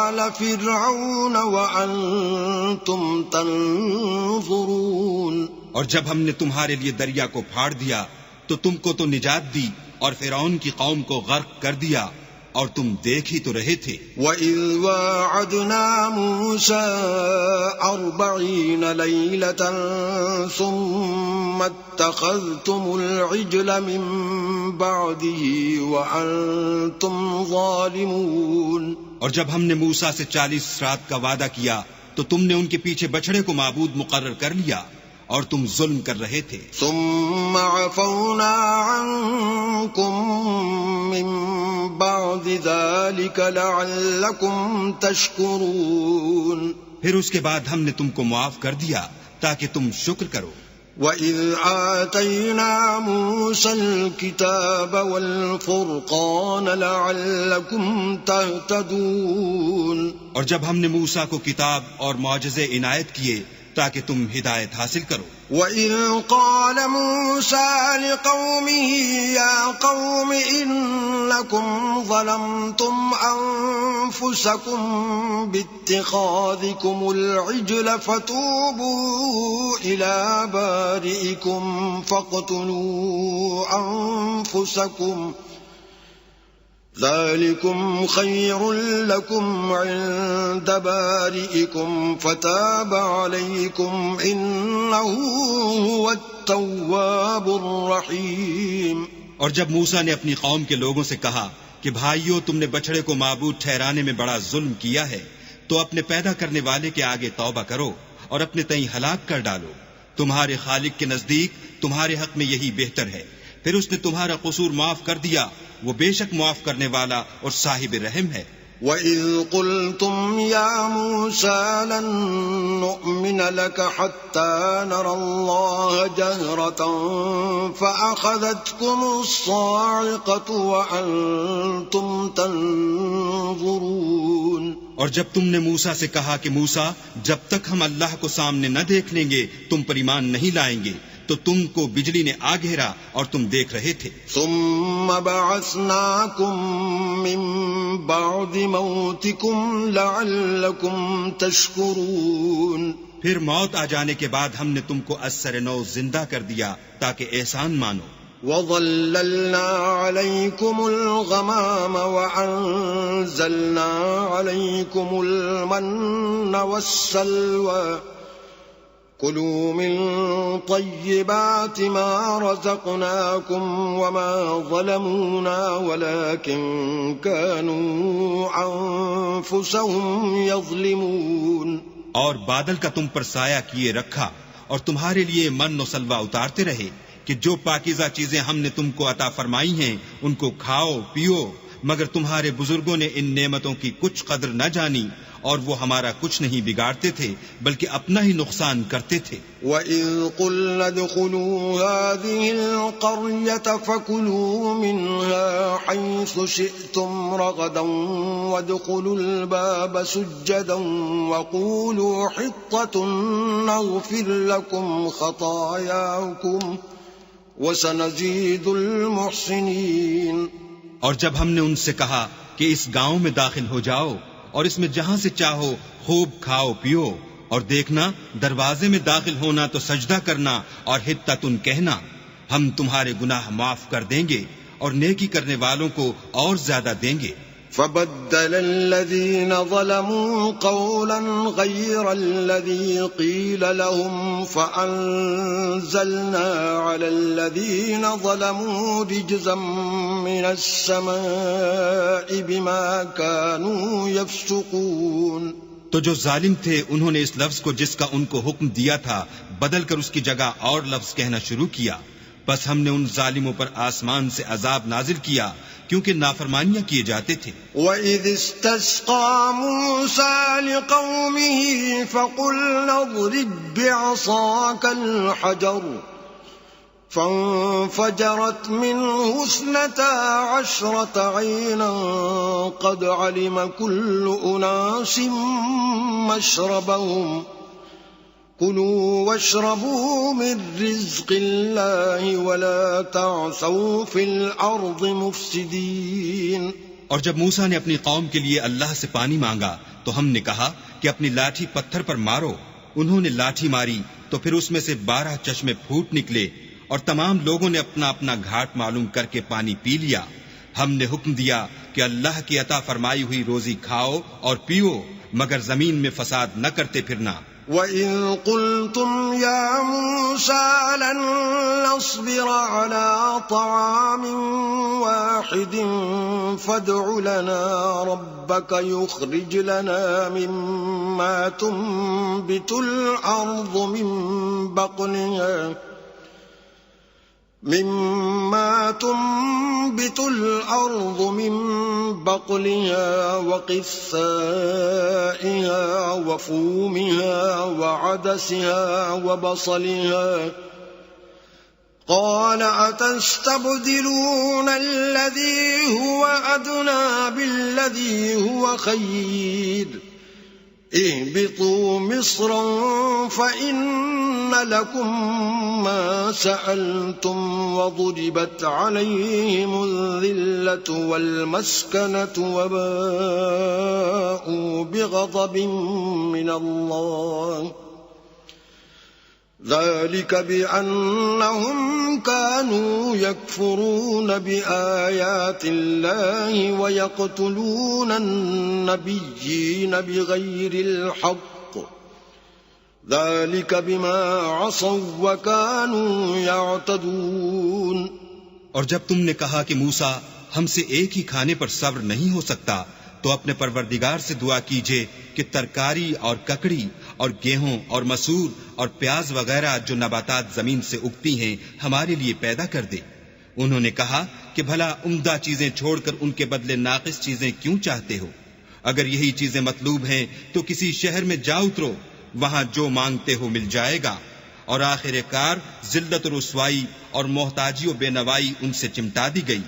Speaker 1: آلَ فِرْعَوْنَ وَأَنْتُمْ تَنْظُرُونَ.
Speaker 2: اور جب ہم نے تمہارے لیے دریا کو پھاڑ دیا تو تم کو تو نجات دی، اور فرعون کی قوم کو غرق کر دیا، اور تم دیکھ ہی تو رہے تھے.
Speaker 1: وَإِذْ وَاعَدْنَا مُوسَىٰ 40 لَيْلَةً ثُمَّ اتَّخَذْتُمُ الْعِجْلَ مِن بَعْدِهِ وَأَنْتُمْ ظَالِمُونَ.
Speaker 2: اور جب ہم نے موسیٰ سے 40 رات کا وعدہ کیا تو تم نے ان کے پیچھے بچڑے کو معبود مقرر کر لیا، اور تم ظلم کر رہے تھے.
Speaker 1: ثم عفونا عنكم من بعد ذلك لعلكم تشكرون.
Speaker 2: پھر اس کے بعد ہم نے تم کو معاف کر دیا تاکہ تم شکر کرو.
Speaker 1: وَإِذْ آتَيْنَا مُوسَى الْكِتَابَ وَالْفُرْقَانَ لَعَلَّكُمْ تَهْتَدُونَ.
Speaker 2: اور جب ہم نے موسیٰ کو کتاب اور معجزے عنایت کیے تاکہ تم ہدایت حاصل کرو.
Speaker 1: وَإِذْ قَالَ مُوسَى لِقَوْمِهِ يَا قَوْمِ إِنَّكُمْ ظَلَمْتُمْ أَنفُسَكُمْ بِاتِّخَاذِكُمُ الْعِجْلَ فَتُوبُوا إِلَى بَارِئِكُمْ فَاقْتُلُوا أَنفُسَكُمْ ذَلِكُمْ خَيْرٌ لَكُمْ عِندَ بَارِئِكُمْ فَتَابَ عَلَيْكُمْ إِنَّهُ هُوَ التَّوَّابُ الرَّحِيمُ.
Speaker 2: اور جب موسیٰ نے اپنی قوم کے لوگوں سے کہا کہ بھائیو، تم نے بچڑے کو معبود ٹھہرانے میں بڑا ظلم کیا ہے، تو اپنے پیدا کرنے والے کے آگے توبہ کرو اور اپنے تئیں ہلاک کر ڈالو. تمہارے خالق کے نزدیک تمہارے حق میں یہی بہتر ہے. پھر اس نے تمہارا قصور معاف کر دیا، وہ بے شک معاف کرنے والا اور صاحب رحم ہے.
Speaker 1: وَإِذْ قُلْتُمْ يَا مُوسَى لَن نُّؤْمِنَ لَكَ حَتَّى نَرَى اللَّهَ جَهْرَةً فَأَخَذَتْكُمُ الصَّاعِقَةُ وَأَنْتُمْ تَنْظُرُونَ.
Speaker 2: اور جب تم نے موسیٰ سے کہا کہ موسیٰ، جب تک ہم اللہ کو سامنے نہ دیکھ لیں گے تم پر ایمان نہیں لائیں گے، تو تم کو بجلی نے آ گھیرا اور تم دیکھ رہے تھے.
Speaker 1: ثم بعثناكم من بعد موتكم لعلكم تشكرون.
Speaker 2: پھر موت آ جانے کے بعد ہم نے تم کو از سر نو زندہ کر دیا تاکہ احسان مانو.
Speaker 1: وَظَلَّلْنَا عَلَيْكُمُ الْغَمَامَ وَأَنزَلْنَا عَلَيْكُمُ الْمَنَّ وَالسَّلْوَىٰ كُلُوا مِن طَيِّبَاتِ مَا رَزَقْنَاكُمْ وَمَا ظَلَمُونَا وَلَكِن كَانُوا أَنفُسَهُمْ يَظْلِمُونَ.
Speaker 2: اور بادل کا تم پر سایہ کیے رکھا اور تمہارے لیے من و سلوہ اتارتے رہے کہ جو پاکیزہ چیزیں ہم نے تم کو عطا فرمائی ہیں ان کو کھاؤ پیو، مگر تمہارے بزرگوں نے ان نعمتوں کی کچھ قدر نہ جانی اور وہ ہمارا کچھ نہیں بگاڑتے تھے بلکہ اپنا ہی نقصان کرتے تھے۔
Speaker 1: وَإِذْ قُلْنَا ادْخُلُوا هَٰذِهِ الْقَرْيَةَ فَكُلُوا مِنْهَا حَيْثُ شِئْتُمْ رَغَدًا وَادْخُلُوا الْبَابَ سُجَّدًا وَقُولُوا حِطَّةٌ نَغْفِرْ لَكُمْ خَطَايَاكُمْ وَسَنَزِيدُ الْمُحْسِنِينَ۔
Speaker 2: اور جب ہم نے ان سے کہا کہ اس گاؤں میں داخل ہو جاؤ اور اس میں جہاں سے چاہو خوب کھاؤ پیو، اور دیکھنا دروازے میں داخل ہونا تو سجدہ کرنا اور حطتن کہنا، ہم تمہارے گناہ معاف کر دیں گے اور نیکی کرنے والوں کو اور زیادہ دیں گے۔
Speaker 1: فبدل الذين ظلموا قولا غير الذي قيل لهم فأنزلنا على الذين ظلموا رجزا من السماء بما كانوا يفسقون۔
Speaker 2: تو جو ظالم تھے انہوں نے اس لفظ کو جس کا ان کو حکم دیا تھا بدل کر اس کی جگہ اور لفظ کہنا شروع کیا، بس ہم نے ان ظالموں پر آسمان سے عذاب نازل کیا کیونکہ نافرمانیاں کیے جاتے تھے۔
Speaker 1: وَإِذِ اسْتَسْقَىٰ مُوسَىٰ لِقَوْمِهِ فَقُلْنَا اضْرِب بِّعَصَاكَ الْحَجَرَ فَانفَجَرَتْ مِنْهُ 12 عَيْنًا قَدْ عَلِمَ كُلُّ أُنَاسٍ مَّشْرَبَهُمْ كُلُوا وَاشْرَبُوا مِن رِّزْقِ اللَّهِ وَلَا تَعْثَوْا فِي الْأَرْضِ مُفْسِدِينَ۔
Speaker 2: اور جب موسیٰ نے اپنی قوم کے لیے اللہ سے پانی مانگا تو ہم نے کہا کہ اپنی لاٹھی پتھر پر مارو۔ انہوں نے لاٹھی ماری تو پھر اس میں سے 12 چشمے پھوٹ نکلے اور تمام لوگوں نے اپنا اپنا گھاٹ معلوم کر کے پانی پی لیا۔ ہم نے حکم دیا کہ اللہ کی عطا فرمائی ہوئی روزی کھاؤ اور پیو، مگر زمین میں فساد نہ کرتے پھرنا۔
Speaker 1: وَإِذْ قُلْتُمْ يَا مُوسَىٰ لَن نَّصْبِرَ عَلَىٰ طَعَامٍ وَاحِدٍ فَادْعُ لَنَا رَبَّكَ يُخْرِجْ لَنَا مِمَّا تُنبِتُ الْأَرْضُ من بقلها وقثائها وفومها وعدسها وبصلها قال أتستبدلون الذي هو أدنى بالذي هو خير اهبطوا مصرا فإن لكم ما سألتم وضربت عليهم الذلة والمسكنة وباءوا بغضب من الله ذلك بأنهم كانوا يكفرون بآيات الله ويقتلون النبيين بغير الحق ذلك بما عصوا وكانوا يعتدون۔
Speaker 2: اور جب تم نے کہا کہ موسیٰ ہم سے ایک ہی کھانے پر صبر نہیں ہو سکتا تو اپنے پروردگار سے دعا کیجئے کہ ترکاری اور ککڑی اور گیہوں اور مسور اور پیاز وغیرہ جو نباتات زمین سے اگتی ہیں ہمارے لیے پیدا کر دے۔ انہوں نے کہا کہ بھلا عمدہ چیزیں چھوڑ کر ان کے بدلے ناقص چیزیں کیوں چاہتے ہو؟ اگر یہی چیزیں مطلوب ہیں تو کسی شہر میں جا اترو، وہاں جو مانگتے ہو مل جائے گا، اور آخر کار ذلت و رسوائی اور محتاجی و بے نوائی ان سے چمٹا دی گئی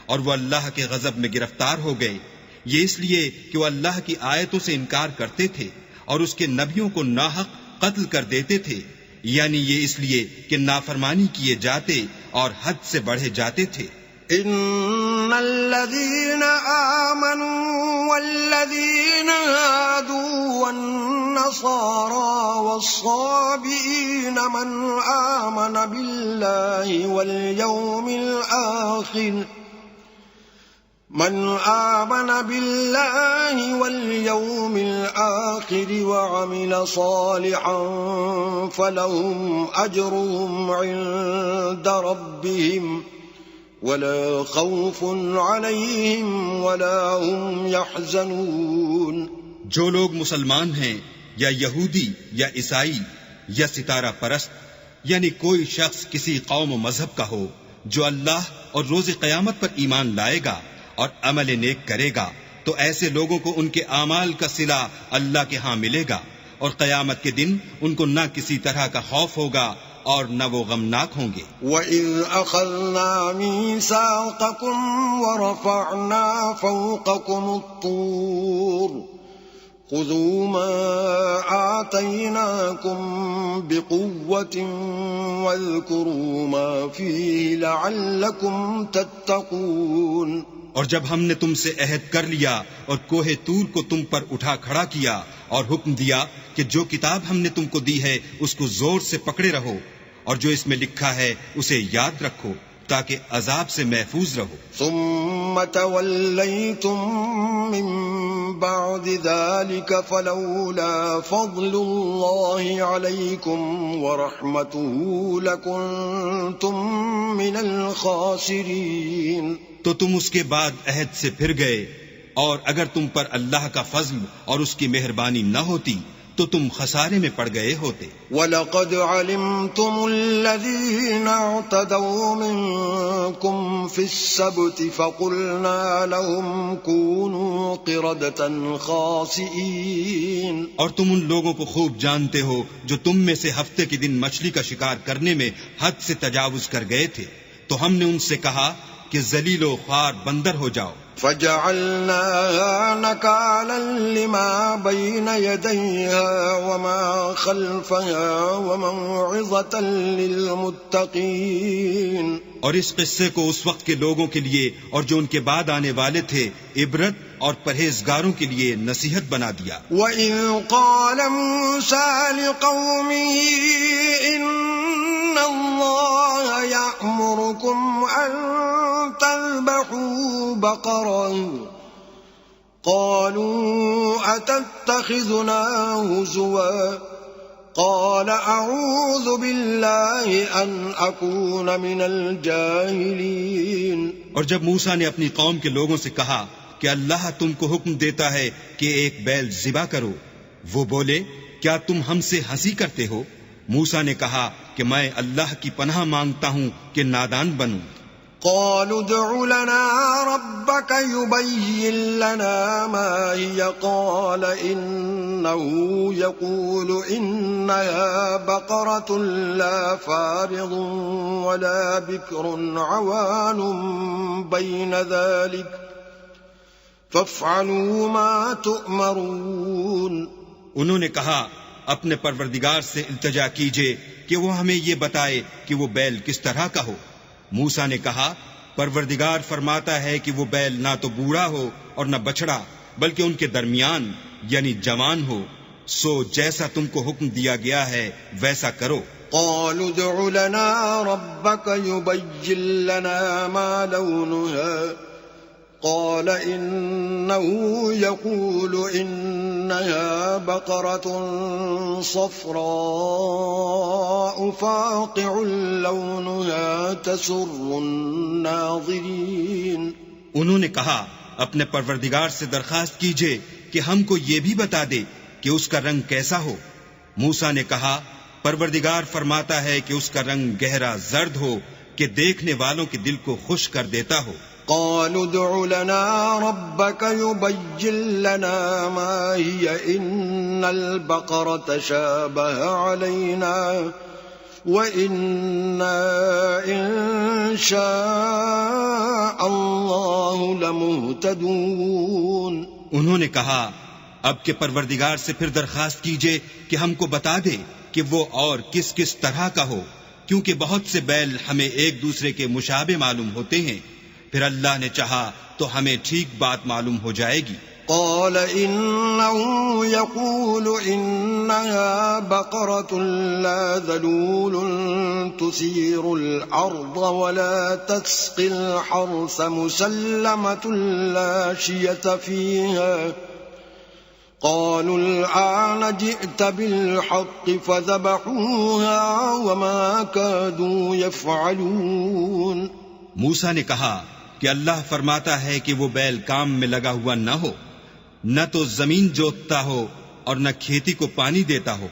Speaker 2: اور وہ اللہ کے غضب میں گرفتار ہو گئے، یہ اس لیے کہ وہ اللہ کی آیتوں سے انکار کرتے تھے اور اس کے نبیوں کو ناحق قتل کر دیتے تھے، یعنی یہ اس لیے کہ نافرمانی کیے جاتے اور حد سے بڑھے جاتے تھے۔
Speaker 1: ان الذين آمنوا والذين هادوا والنصارى والصابئين من آمن بالله واليوم الآخر وعمل صالحا فلهم أجرهم عند ربهم ولا خوف عليهم ولا هم يحزنون۔
Speaker 2: جو لوگ مسلمان ہیں یا یہودی یا عیسائی یا ستارہ پرست، یعنی کوئی شخص کسی قوم و مذہب کا ہو جو اللہ اور روز قیامت پر ایمان لائے گا اور عمل نیک کرے گا، تو ایسے لوگوں کو ان کے اعمال کا صلہ اللہ کے ہاں ملے گا، اور قیامت کے دن ان کو نہ کسی طرح کا خوف ہوگا اور نہ وہ غمناک ہوں گے۔
Speaker 1: وَإِذْ أَخَذْنَا مِيثَاقَكُمْ وَرَفَعْنَا فَوْقَكُمُ الطُّورَ خُذُوا مَا آتَيْنَاكُمْ بِقُوَّةٍ وَاذْكُرُوا مَا فِيهِ لَعَلَّكُمْ تَتَّقُونَ۔
Speaker 2: اور جب ہم نے تم سے عہد کر لیا اور کوہ طور کو تم پر اٹھا کھڑا کیا اور حکم دیا کہ جو کتاب ہم نے تم کو دی ہے اس کو زور سے پکڑے رہو، اور جو اس میں لکھا ہے اسے یاد رکھو تاکہ عذاب سے محفوظ رہو۔
Speaker 1: ثم توليتم من بعد ذلك فلولا فضل الله عليكم ورحمته لكنتم من الخاسرين۔
Speaker 2: تو تم اس کے بعد عہد سے پھر گئے، اور اگر تم پر اللہ کا فضل اور اس کی مہربانی نہ ہوتی تو تم خسارے میں پڑ گئے ہوتے۔
Speaker 1: وَلَقَدْ عَلِمْتُمُ الَّذِينَ اعْتَدَوْا مِنكُمْ فِي السَّبْتِ فَقُلْنَا لَهُمْ كُونُوا قِرَدَةً خَاسِئِينَ۔ اور تم ان لوگوں کو خوب جانتے ہو جو تم میں سے ہفتے کے دن مچھلی کا شکار کرنے میں حد سے تجاوز کر گئے تھے، تو ہم نے ان سے کہا کہ ذلیل و خوار بندر ہو جاؤ۔ فَجَعَلْنَاهَا نَكَالًا لِمَا بَيْنَ يَدَيْهَا وَمَا خَلْفَهَا وَمَوْعِظَةً لِلْمُتَّقِينَ۔
Speaker 2: اور اس قصے کو اس وقت کے لوگوں کے لیے اور جو ان کے بعد آنے والے تھے عبرت اور پرہیزگاروں کے لیے نصیحت بنا دیا۔
Speaker 1: وَإِذْ قَالَ مُوسَىٰ لِقَوْمِهِ إِنَّ اللَّهَ يَأْمُرُكُمْ أَن تَذْبَحُوا بَقَرَةً قَالُوا أَتَتَّخِذُنَا هُزُوًا قَالَ أَعُوذُ بِاللَّهِ أَنْ أَكُونَ مِنَ الْجَاهِلِينَ۔
Speaker 2: اور جب موسیٰ نے اپنی قوم کے لوگوں سے کہا کہ اللہ تم کو حکم دیتا ہے کہ ایک بیل ذبح کرو، وہ بولے کیا تم ہم سے ہنسی کرتے ہو؟ موسیٰ نے کہا کہ میں اللہ کی پناہ مانگتا ہوں کہ نادان بنوں۔
Speaker 1: قالوا ادع لنا ربك يبين لنا ما هي قال إنه يقول إنها بقرة لا فارض ولا بكر عوان بين ذلك فافعلوا ما تؤمرون۔
Speaker 2: انہوں نے کہا اپنے پروردگار سے التجا کیجئے کہ وہ ہمیں یہ بتائے کہ وہ بیل کس طرح کا ہو۔ موسیٰ نے کہا پروردگار فرماتا ہے کہ وہ بیل نہ تو بوڑھا ہو اور نہ بچڑا بلکہ ان کے درمیان یعنی جوان ہو، سو جیسا تم کو حکم دیا گیا ہے ویسا کرو۔
Speaker 1: قالوا ادع لنا ربك يبين لنا ما لونها قال إنه يقول إنها بقرة صفراء فاقع لونها تسر الناظرين۔
Speaker 2: انہوں نے کہا اپنے پروردگار سے درخواست کیجئے کہ ہم کو یہ بھی بتا دے کہ اس کا رنگ کیسا ہو۔ موسیٰ نے کہا پروردگار فرماتا ہے کہ اس کا رنگ گہرا زرد ہو کہ دیکھنے والوں کے دل کو خوش کر دیتا ہو۔
Speaker 1: قالوا ادع لنا ربك يبين لنا ما هي إن البقرة شابه علينا وإنا إن شاء الله لمهتدون۔
Speaker 2: انہوں نے کہا اب کے پروردگار سے پھر درخواست کیجئے کہ ہم کو بتا دے کہ وہ اور کس کس طرح کا ہو، کیونکہ بہت سے بیل ہمیں ایک دوسرے کے مشابہ معلوم ہوتے ہیں، پھر اللہ نے چاہا تو ہمیں ٹھیک بات معلوم ہو جائے گی۔
Speaker 1: قال إنه يقول إنها بقرة لا ذلول تثير الأرض ولا تسقي الحرث مسلمة لا شية فيها قالوا الآن جئت بالحق فذبحوها وما كادوا يفعلون۔
Speaker 2: موسیٰ نے کہا کہ اللہ فرماتا ہے کہ وہ بیل کام میں لگا ہوا نہ ہو، نہ تو زمین جوتتا ہو اور نہ کھیتی کو پانی دیتا ہو،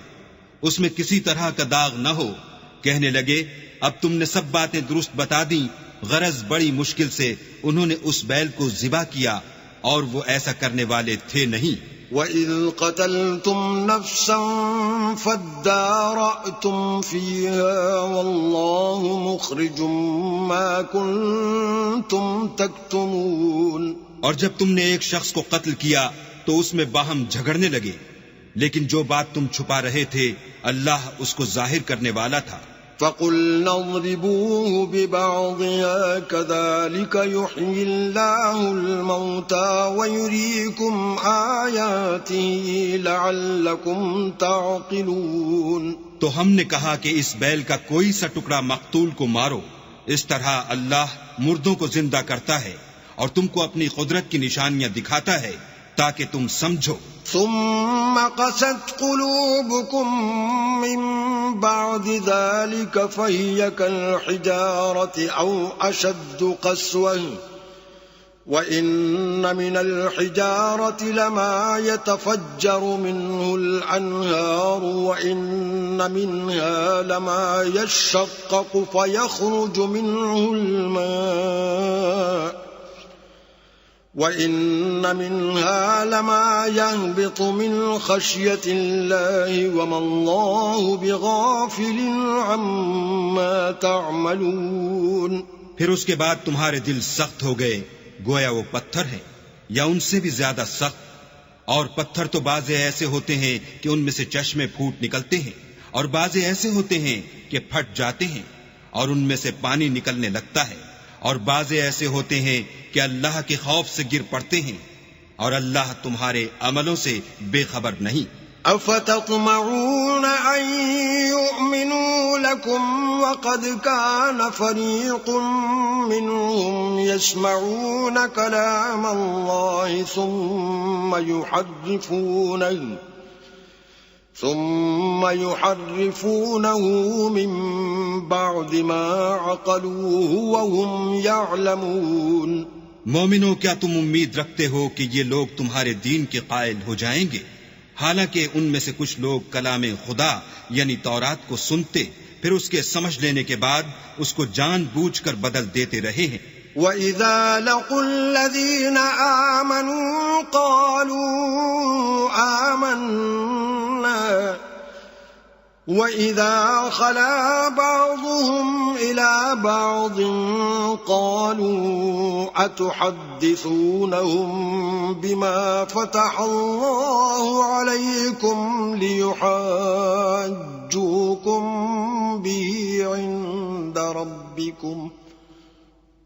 Speaker 2: اس میں کسی طرح کا داغ نہ ہو۔ کہنے لگے اب تم نے سب باتیں درست بتا دیں، غرض بڑی مشکل سے انہوں نے اس بیل کو ذبح کیا اور وہ ایسا کرنے والے تھے نہیں۔
Speaker 1: وَإِذْ قَتَلْتُمْ نَفْسًا فَادَّارَأْتُمْ فِيهَا وَاللَّهُ مُخْرِجٌ مَا كُنْتُمْ تَكْتُمُونَ۔ اور
Speaker 2: جب تم نے ایک شخص کو قتل کیا تو اس میں باہم جھگڑنے لگے، لیکن جو بات تم چھپا رہے تھے اللہ اس کو ظاہر کرنے والا تھا۔
Speaker 1: فَقُلْنَا اضْرِبُوهُ بِبَعْضِهَا كَذَلِكَ يُحْيِي اللَّهُ الْمَوْتَى وَيُرِيكُمْ آيَاتِهِ لَعَلَّكُمْ تَعْقِلُونَ۔
Speaker 2: تو ہم نے کہا کہ اس بیل کا کوئی سا ٹکڑا مقتول کو مارو، اس طرح اللہ مردوں کو زندہ کرتا ہے اور تم کو اپنی قدرت کی نشانیاں دکھاتا ہے تاکہ تم سمجھو۔
Speaker 1: ثم قست قلوبكم من بعد ذلك فهي كالحجارة أو أشد قسوة وإن من الحجارة لما يتفجر منه الأنهار وإن منها لما يشقق فيخرج منه الماء وَإِنَّ مِنْهَا لَمَا يَهْبِطُ مِنْ خَشْيَةِ اللَّهِ وَمَا اللَّهُ بِغَافِلٍ عَمَّا تَعْمَلُونَ۔
Speaker 2: پھر اس کے بعد تمہارے دل سخت ہو گئے گویا وہ پتھر ہیں یا ان سے بھی زیادہ سخت، اور پتھر تو بعض ایسے ہوتے ہیں کہ ان میں سے چشمے پھوٹ نکلتے ہیں، اور بعض ایسے ہوتے ہیں کہ پھٹ جاتے ہیں اور ان میں سے پانی نکلنے لگتا ہے، اور بعض ایسے ہوتے ہیں کہ اللہ کے خوف سے گر پڑتے ہیں، اور اللہ تمہارے عملوں سے بے خبر نہیں۔
Speaker 1: أَفَتَطْمَعُونَ أَن يُؤْمِنُوا لَكُمْ وَقَدْ كَانَ فَرِيقٌ مِّنْهُمْ يَسْمَعُونَ كَلَامَ اللَّهِ ثُمَّ يُحَرِّفُونَهُ مِن بَعْدِ مَا عَقَلُوهُ وَهُمْ يَعْلَمُونَ۔
Speaker 2: مومنو، کیا تم امید رکھتے ہو کہ یہ لوگ تمہارے دین کے قائل ہو جائیں گے، حالانکہ ان میں سے کچھ لوگ کلام خدا یعنی تورات کو سنتے پھر اس کے سمجھ لینے کے بعد اس کو جان بوجھ کر بدل دیتے رہے ہیں۔
Speaker 1: وَإِذَا لَقُوا الَّذِينَ آمَنُوا قَالُوا آمَنَّا وَإِذَا خَلَا بَعْضُهُمْ إِلَى بَعْضٍ قَالُوا أَتُحَدِّثُونَهُم بِمَا فَتَحَ اللَّهُ عَلَيْكُمْ لِيُحَاجُّوكُم بِهِ عِندَ رَبِّكُمْ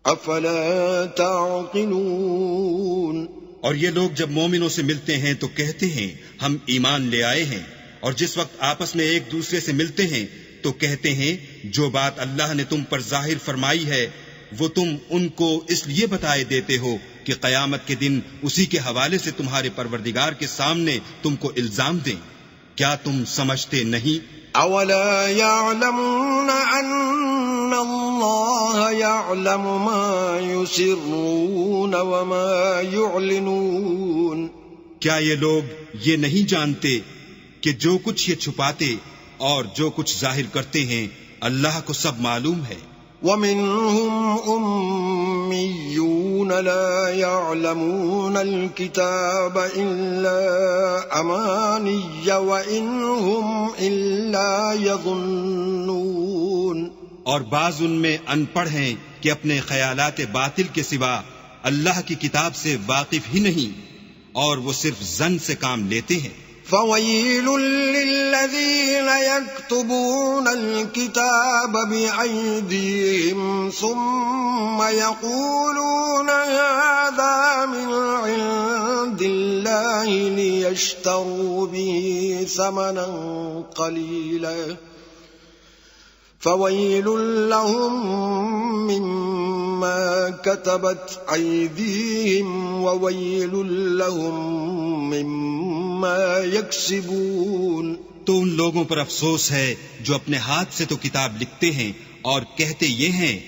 Speaker 1: افلا تعقلون۔
Speaker 2: اور یہ لوگ جب مومنوں سے ملتے ہیں تو کہتے ہیں ہم ایمان لے آئے ہیں، اور جس وقت آپس میں ایک دوسرے سے ملتے ہیں تو کہتے ہیں جو بات اللہ نے تم پر ظاہر فرمائی ہے وہ تم ان کو اس لیے بتائے دیتے ہو کہ قیامت کے دن اسی کے حوالے سے تمہارے پروردگار کے سامنے تم کو الزام دیں۔ کیا تم سمجھتے نہیں؟
Speaker 1: اولا يعلمون ان اللہ يعلم ما يسرون وما يعلنون۔
Speaker 2: کیا یہ لوگ یہ نہیں جانتے کہ جو کچھ یہ چھپاتے اور جو کچھ ظاہر کرتے ہیں اللہ کو سب معلوم ہے۔
Speaker 1: وَمِنْهُمْ أُمِّيُّونَ لَا يَعْلَمُونَ الْكِتَابَ إِلَّا أَمَانِيَّ وَإِنْ هُمْ إِلَّا يَظُنُّونَ۔
Speaker 2: اور بعض ان میں ان پڑھ ہیں کہ اپنے خیالات باطل کے سوا اللہ کی کتاب سے واقف ہی نہیں، اور وہ صرف ظن سے کام لیتے ہیں۔
Speaker 1: فَوَيْلٌ لِّلَّذِينَ يَكْتُبُونَ الْكِتَابَ بِأَيْدِيهِمْ ثُمَّ يَقُولُونَ هَٰذَا مِنْ عِندِ اللَّهِ لِيَشْتَرُوا بِهِ ثَمَنًا قَلِيلًا فَوَيْلٌ لَّهُم مِّمَّا كَتَبَتْ أَيْدِيهِمْ وَوَيْلٌ لَّهُم مِّمَّا يَكْسِبُونَ۔
Speaker 2: تو ان لوگوں پر افسوس ہے جو اپنے ہاتھ سے تو کتاب لکھتے ہیں اور کہتے یہ ہیں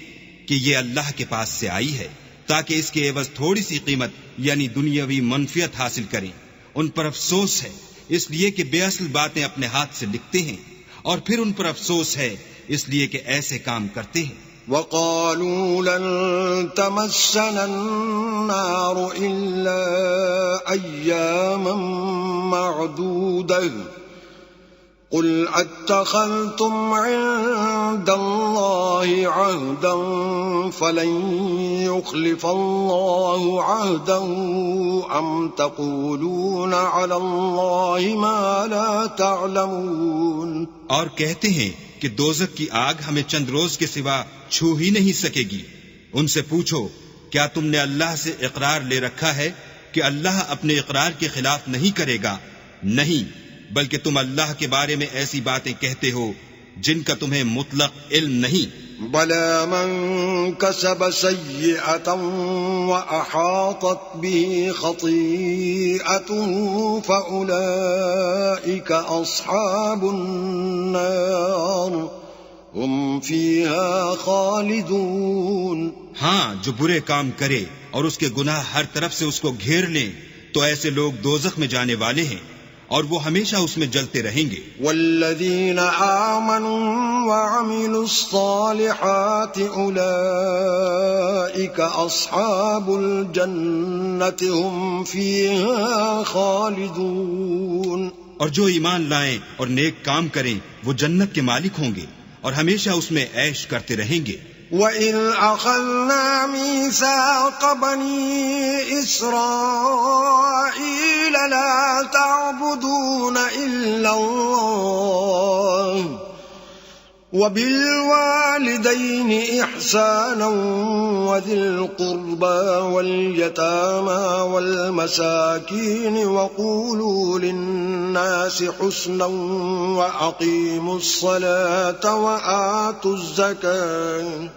Speaker 2: کہ یہ اللہ کے پاس سے آئی ہے تاکہ اس کے عوض تھوڑی سی قیمت یعنی دنیاوی منفعت حاصل کریں۔ ان پر افسوس ہے اس لیے کہ بے اصل باتیں اپنے ہاتھ سے لکھتے ہیں، اور پھر ان پر افسوس ہے اس لیے کہ ایسے کام کرتے ہیں۔
Speaker 1: وقالوا لن تمسنا النار إلا أياما معدودة قل اتخذتم عند الله عهدا فلن يخلف الله عهده أم تقولون على الله ما لا تعلمون۔
Speaker 2: اور کہتے ہیں کہ دوزخ کی آگ ہمیں چند روز کے سوا چھو ہی نہیں سکے گی۔ ان سے پوچھو کیا تم نے اللہ سے اقرار لے رکھا ہے کہ اللہ اپنے اقرار کے خلاف نہیں کرے گا؟ نہیں، بلکہ تم اللہ کے بارے میں ایسی باتیں کہتے ہو جن کا تمہیں مطلق علم نہیں۔
Speaker 1: بلى من كسب سيئة وأحاطت به خطيئته فأولئك أصحاب النار هم فيها خالدون۔
Speaker 2: ہاں، جو برے کام کرے اور اس کے گناہ ہر طرف سے اس کو گھیر لیں تو ایسے لوگ دوزخ میں جانے والے ہیں اور وہ ہمیشہ اس میں جلتے رہیں گے۔
Speaker 1: والذین آمنوا وعملوا الصالحات اولئک اصحاب الجنة هم فیہا خالدون۔
Speaker 2: اور جو ایمان لائیں اور نیک کام کریں وہ جنت کے مالک ہوں گے اور ہمیشہ اس میں عیش کرتے رہیں گے۔
Speaker 1: وَإِذْ أَخَذْنَا مِيثَاقَ بَنِي إِسْرَائِيلَ لَا تَعْبُدُونَ إِلَّا اللَّهَ وَبِالْوَالِدَيْنِ إِحْسَانًا وَذِي الْقُرْبَى وَالْيَتَامَى وَالْمَسَاكِينِ وَقُولُوا لِلنَّاسِ حُسْنًا وَأَقِيمُوا الصَّلَاةَ وَآتُوا الزَّكَاةَ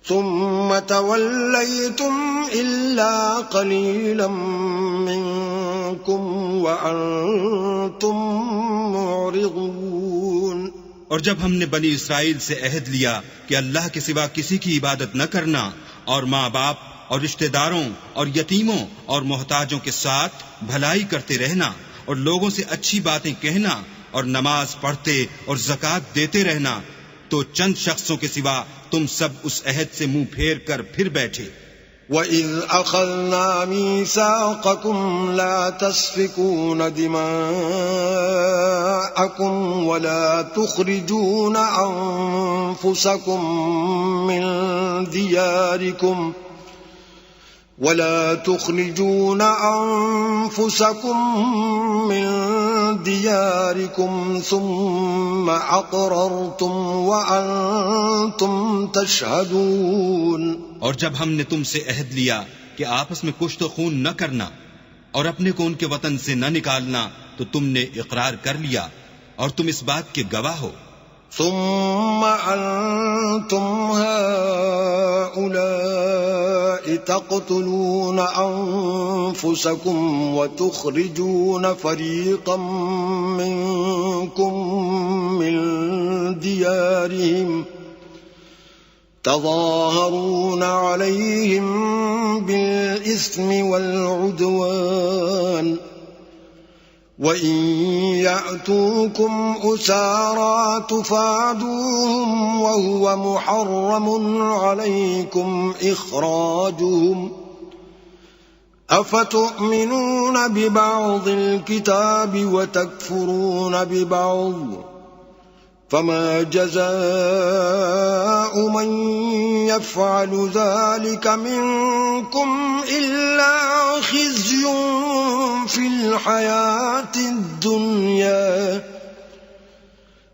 Speaker 1: ثُمَّ تَوَلَّيْتُمْ إِلَّا قَلِيلًا مِّنكُمْ وَأَنتُمْ مُعْرِضُونَ۔
Speaker 2: اور جب ہم نے بنی اسرائیل سے عہد لیا کہ اللہ کے سوا کسی کی عبادت نہ کرنا اور ماں باپ اور رشتہ داروں اور یتیموں اور محتاجوں کے ساتھ بھلائی کرتے رہنا اور لوگوں سے اچھی باتیں کہنا اور نماز پڑھتے اور زکوٰۃ دیتے رہنا، تو چند شخصوں کے سوا تم سب اس عہد سے منہ پھیر کر پھر بیٹھے۔
Speaker 1: وَإِذْ أَخَذْنَا مِيثَاقَكُمْ لَا تَسْفِكُونَ دِمَاءَكُمْ وَلَا تُخْرِجُونَ أَنفُسَكُمْ مِّن دِيَارِكُمْ ثُمَّ أَقْرَرْتُمْ وَأَنْتُمْ تَشْهَدُونَ۔
Speaker 2: اور جب ہم نے تم سے عہد لیا کہ آپس میں کشت و خون نہ کرنا اور اپنے کو ان کے وطن سے نہ نکالنا تو تم نے اقرار کر لیا اور تم اس بات کے گواہ ہو۔
Speaker 1: ثم أنتم هؤلاء تقتلون أنفسكم وتخرجون فريقا منكم من ديارهم تظاهرون عليهم بالإثم والعدوان وَإِن يَأْتُوكُمْ أُسَارَىٰ تُفَادُوهُمْ وَهُوَ مُحَرَّمٌ عَلَيْكُمْ إِخْرَاجُهُمْ أَفَتُؤْمِنُونَ بِبَعْضِ الْكِتَابِ وَتَكْفُرُونَ بِبَعْضٍ فَمَا جَزَاءُ مَن يَفْعَلُ ذَلِكَ مِنكُمْ إِلَّا خِزْيٌ فِي الْحَيَاةِ الدُّنْيَا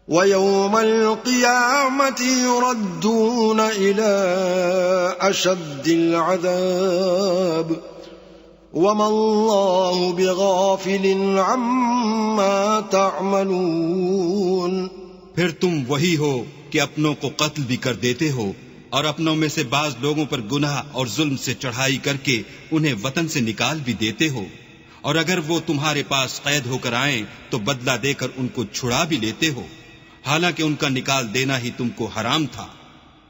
Speaker 1: وَيَوْمَ الْقِيَامَةِ يُرَدُّونَ إِلَىٰ أَشَدِّ الْعَذَابِ وَمَا اللَّهُ بِغَافِلٍ عَمَّا تَعْمَلُونَ۔
Speaker 2: پھر تم وہی ہو کہ اپنوں کو قتل بھی کر دیتے ہو اور اپنوں میں سے بعض لوگوں پر گناہ اور ظلم سے چڑھائی کر کے انہیں وطن سے نکال بھی دیتے ہو، اور اگر وہ تمہارے پاس قید ہو کر آئیں تو بدلہ دے کر ان کو چھڑا بھی لیتے ہو، حالانکہ ان کا نکال دینا ہی تم کو حرام تھا۔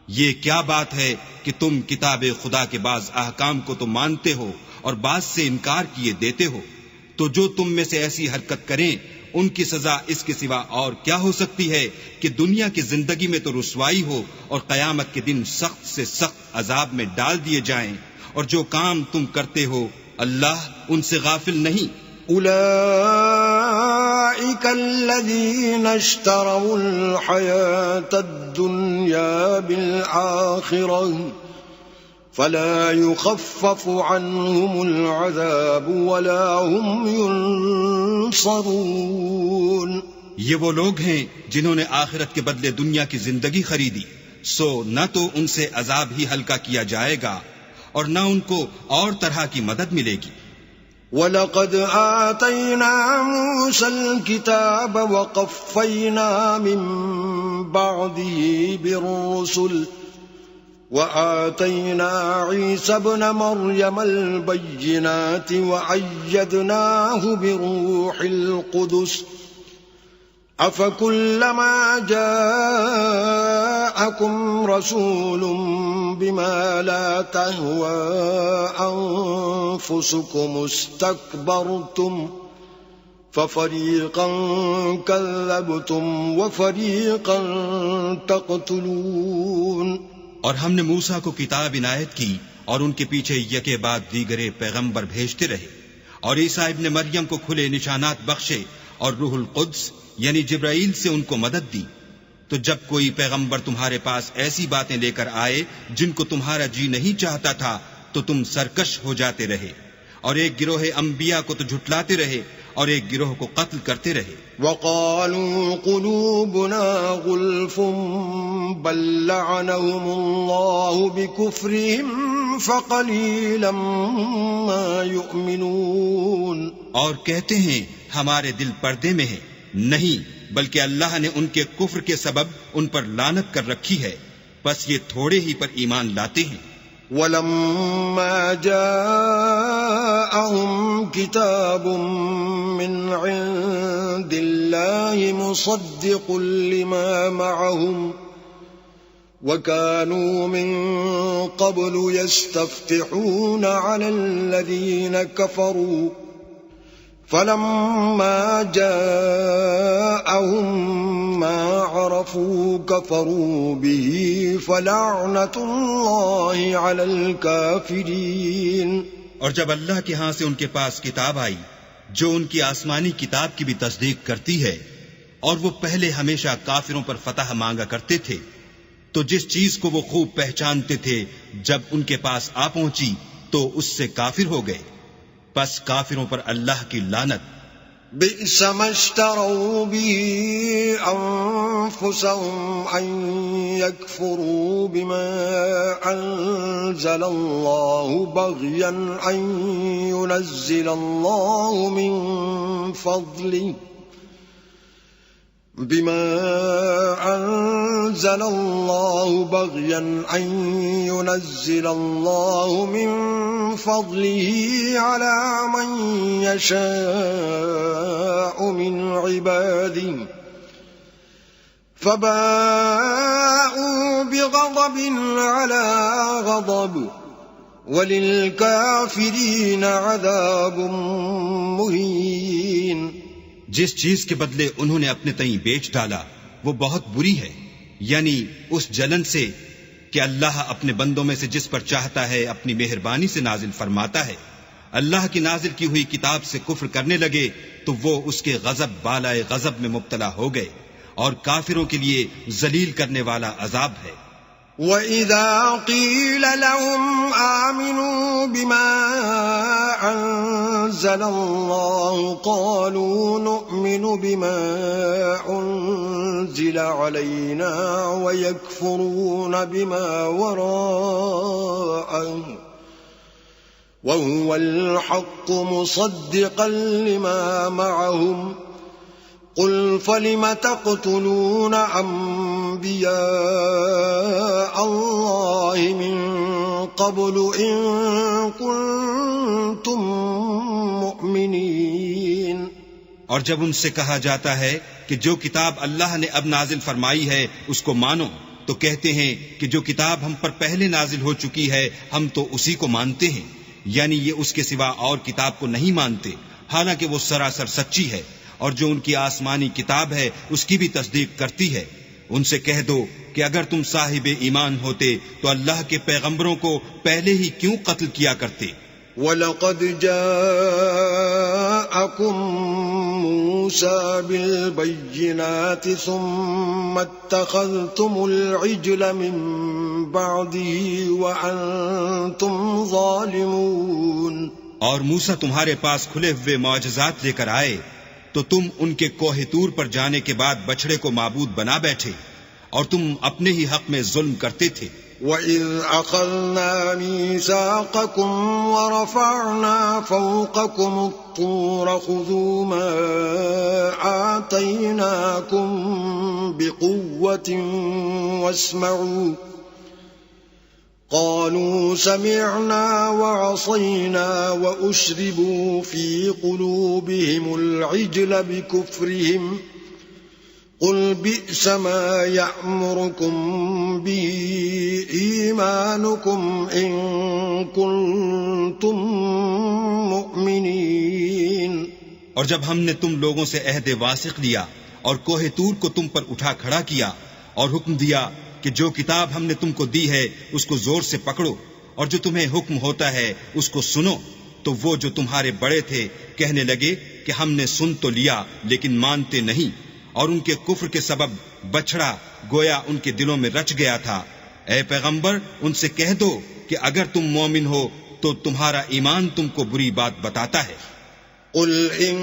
Speaker 2: یہ کیا بات ہے کہ تم کتاب خدا کے بعض احکام کو تو مانتے ہو اور بعض سے انکار کیے دیتے ہو؟ تو جو تم میں سے ایسی حرکت کریں ان کی سزا اس کے سوا اور کیا ہو سکتی ہے کہ دنیا کی زندگی میں تو رسوائی ہو اور قیامت کے دن سخت سے سخت عذاب میں ڈال دیے جائیں، اور جو کام تم کرتے ہو اللہ ان سے غافل نہیں۔
Speaker 1: أولئك الذين اشتروا الحياة الدنيا بالآخرة فلا يخفف عنهم العذاب ولا هم ينصرون۔
Speaker 2: یہ وہ لوگ ہیں جنہوں نے آخرت کے بدلے دنیا کی زندگی خریدی، سو نہ تو ان سے عذاب ہی ہلکا کیا جائے گا اور نہ ان کو اور طرح کی مدد ملے گی۔
Speaker 1: وَلَقَدْ آتَيْنَا مُوسَى الْكِتَابَ وَقَفَّيْنَا مِن بَعْدِهِ بِالرُّسُلِ وَآتَيْنَا عِيسَى ابْنَ مَرْيَمَ الْبَيِّنَاتِ وَأَيَّدْنَاهُ بِرُوحِ الْقُدُسِ أَفَكُلَّمَا جَاءَكُمْ رَسُولٌ بِمَا لَا تَهْوَىٰ أَنفُسُكُمُ اسْتَكْبَرْتُمْ فَفَرِيقًا كَذَّبْتُمْ وَفَرِيقًا تَقْتُلُونَ۔
Speaker 2: اور ہم نے موسیٰ کو کتاب عنایت کی اور ان کے پیچھے یکے بعد دیگرے پیغمبر بھیجتے رہے، اور عیسیٰ ابن مریم کو کھلے نشانات بخشے اور روح القدس یعنی جبرائیل سے ان کو مدد دی۔ تو جب کوئی پیغمبر تمہارے پاس ایسی باتیں لے کر آئے جن کو تمہارا جی نہیں چاہتا تھا تو تم سرکش ہو جاتے رہے، اور ایک گروہ انبیاء کو تو جھٹلاتے رہے اور ایک گروہ کو قتل کرتے رہے۔
Speaker 1: وَقَالُوا قُلُوبُنَا غُلْفٌ بَل لَّعَنَهُمُ اللَّهُ بِكُفْرِهِمْ فَقَلِيلًا مَّا يُؤْمِنُونَ۔
Speaker 2: اور کہتے ہیں ہمارے دل پردے میں ہیں، نہیں بلکہ اللہ نے ان کے کفر کے سبب ان پر لعنت کر رکھی ہے، بس یہ تھوڑے ہی پر ایمان لاتے ہیں۔
Speaker 1: وَلَمَّا جَاءَهُمْ كِتَابٌ مِّنْ عِندِ اللَّهِ مُصَدِّقٌ لِّمَا مَعَهُمْ وَكَانُوا مِن قَبْلُ يَسْتَفْتِحُونَ عَلَى الَّذِينَ كَفَرُوا فَلَمَّا جَاءَهُم مَّا عَرَفُوا كَفَرُوا بِهِ فَلَعْنَةُ اللَّهِ عَلَى الْكَافِرِينَ۔
Speaker 2: اور جب اللہ کے ہاں سے ان کے پاس کتاب آئی جو ان کی آسمانی کتاب کی بھی تصدیق کرتی ہے، اور وہ پہلے ہمیشہ کافروں پر فتح مانگا کرتے تھے، تو جس چیز کو وہ خوب پہچانتے تھے جب ان کے پاس آ پہنچی تو اس سے کافر ہو گئے، پس کافروں پر اللہ کی لعنت۔
Speaker 1: بئس ما اشتروا به أنفسهم أن يكفروا بما أنزل الله بغيا أن ينزل الله من فضله بما أنزل الله بغيا أن ينزل الله من فضله على من يشاء من عباده فباءوا بغضب على غضب وللكافرين عذاب مهين۔
Speaker 2: جس چیز کے بدلے انہوں نے اپنے تئیں بیچ ڈالا وہ بہت بری ہے، یعنی اس جلن سے کہ اللہ اپنے بندوں میں سے جس پر چاہتا ہے اپنی مہربانی سے نازل فرماتا ہے۔ اللہ کی نازل کی ہوئی کتاب سے کفر کرنے لگے تو وہ اس کے غضب بالائے غضب میں مبتلا ہو گئے، اور کافروں کے لیے ذلیل کرنے والا عذاب ہے۔
Speaker 1: وَإِذَا قِيلَ لَهُمْ آمِنُوا بِمَا أَنزَلَ اللَّهُ قَالُوا نُؤْمِنُ بِمَا أُنزِلَ عَلَيْنَا وَيَكْفُرُونَ بِمَا وَرَاءَهُ وَهُوَ الْحَقُّ مُصَدِّقًا لِّمَا مَعَهُمْ قُلْ فَلِمَ تَقْتُلُونَ أَنبِيَاءَ اللَّهِ مِن قَبْلُ إِن كُنتُم مُّؤْمِنِينَ۔
Speaker 2: اور جب ان سے کہا جاتا ہے کہ جو کتاب اللہ نے اب نازل فرمائی ہے اس کو مانو، تو کہتے ہیں کہ جو کتاب ہم پر پہلے نازل ہو چکی ہے ہم تو اسی کو مانتے ہیں، یعنی یہ اس کے سوا اور کتاب کو نہیں مانتے، حالانکہ وہ سراسر سچی ہے، اور جو ان کی آسمانی کتاب ہے اس کی بھی تصدیق کرتی ہے۔ ان سے کہہ دو کہ اگر تم صاحب ایمان ہوتے تو اللہ کے پیغمبروں کو پہلے ہی کیوں قتل کیا کرتے؟
Speaker 1: وَلَقَدْ جَاءَكُم مُوسَى بِالْبَيِّنَاتِ ثُمَّ اتَّخَذْتُمُ الْعِجْلَ مِن بَعْدِهِ وَأَنْتُمْ ظَالِمُونَ۔
Speaker 2: اور موسیٰ تمہارے پاس کھلے ہوئے معجزات لے کر آئے تو تم ان کے کوہ طور پر جانے کے بعد بچڑے کو معبود بنا بیٹھے، اور تم اپنے ہی حق میں ظلم کرتے تھے۔
Speaker 1: وَإِذْ أَخَذْنَا مِيثَاقَكُمْ وَرَفَعْنَا فَوْقَكُمُ الطُّورَ خُذُوا مَا آتَيْنَاكُمْ بِقُوَّةٍ وَاسْمَعُوا قَالُوا سَمِعْنَا وَعَصَيْنَا وَأُشْرِبُوا فِي قُلُوبِهِمُ الْعِجْلَ بِكُفْرِهِمْ قُلْ بِئْسَ مَا يَأْمُرُكُمْ بِهِ إِيمَانُكُمْ إِن كُنتُم مُؤْمِنِينَ۔
Speaker 2: اور جب ہم نے تم لوگوں سے عہد واثق لیا اور کوہ طور کو تم پر اٹھا کھڑا کیا اور حکم دیا کہ جو کتاب ہم نے تم کو دی ہے اس کو زور سے پکڑو، اور جو تمہیں حکم ہوتا ہے اس کو سنو، تو وہ جو تمہارے بڑے تھے کہنے لگے کہ ہم نے سن تو لیا لیکن مانتے نہیں، اور ان کے کفر کے سبب بچڑا گویا ان کے دلوں میں رچ گیا تھا۔ اے پیغمبر ان سے کہہ دو کہ اگر تم مومن ہو تو تمہارا ایمان تم کو بری بات بتاتا ہے۔
Speaker 1: قل إن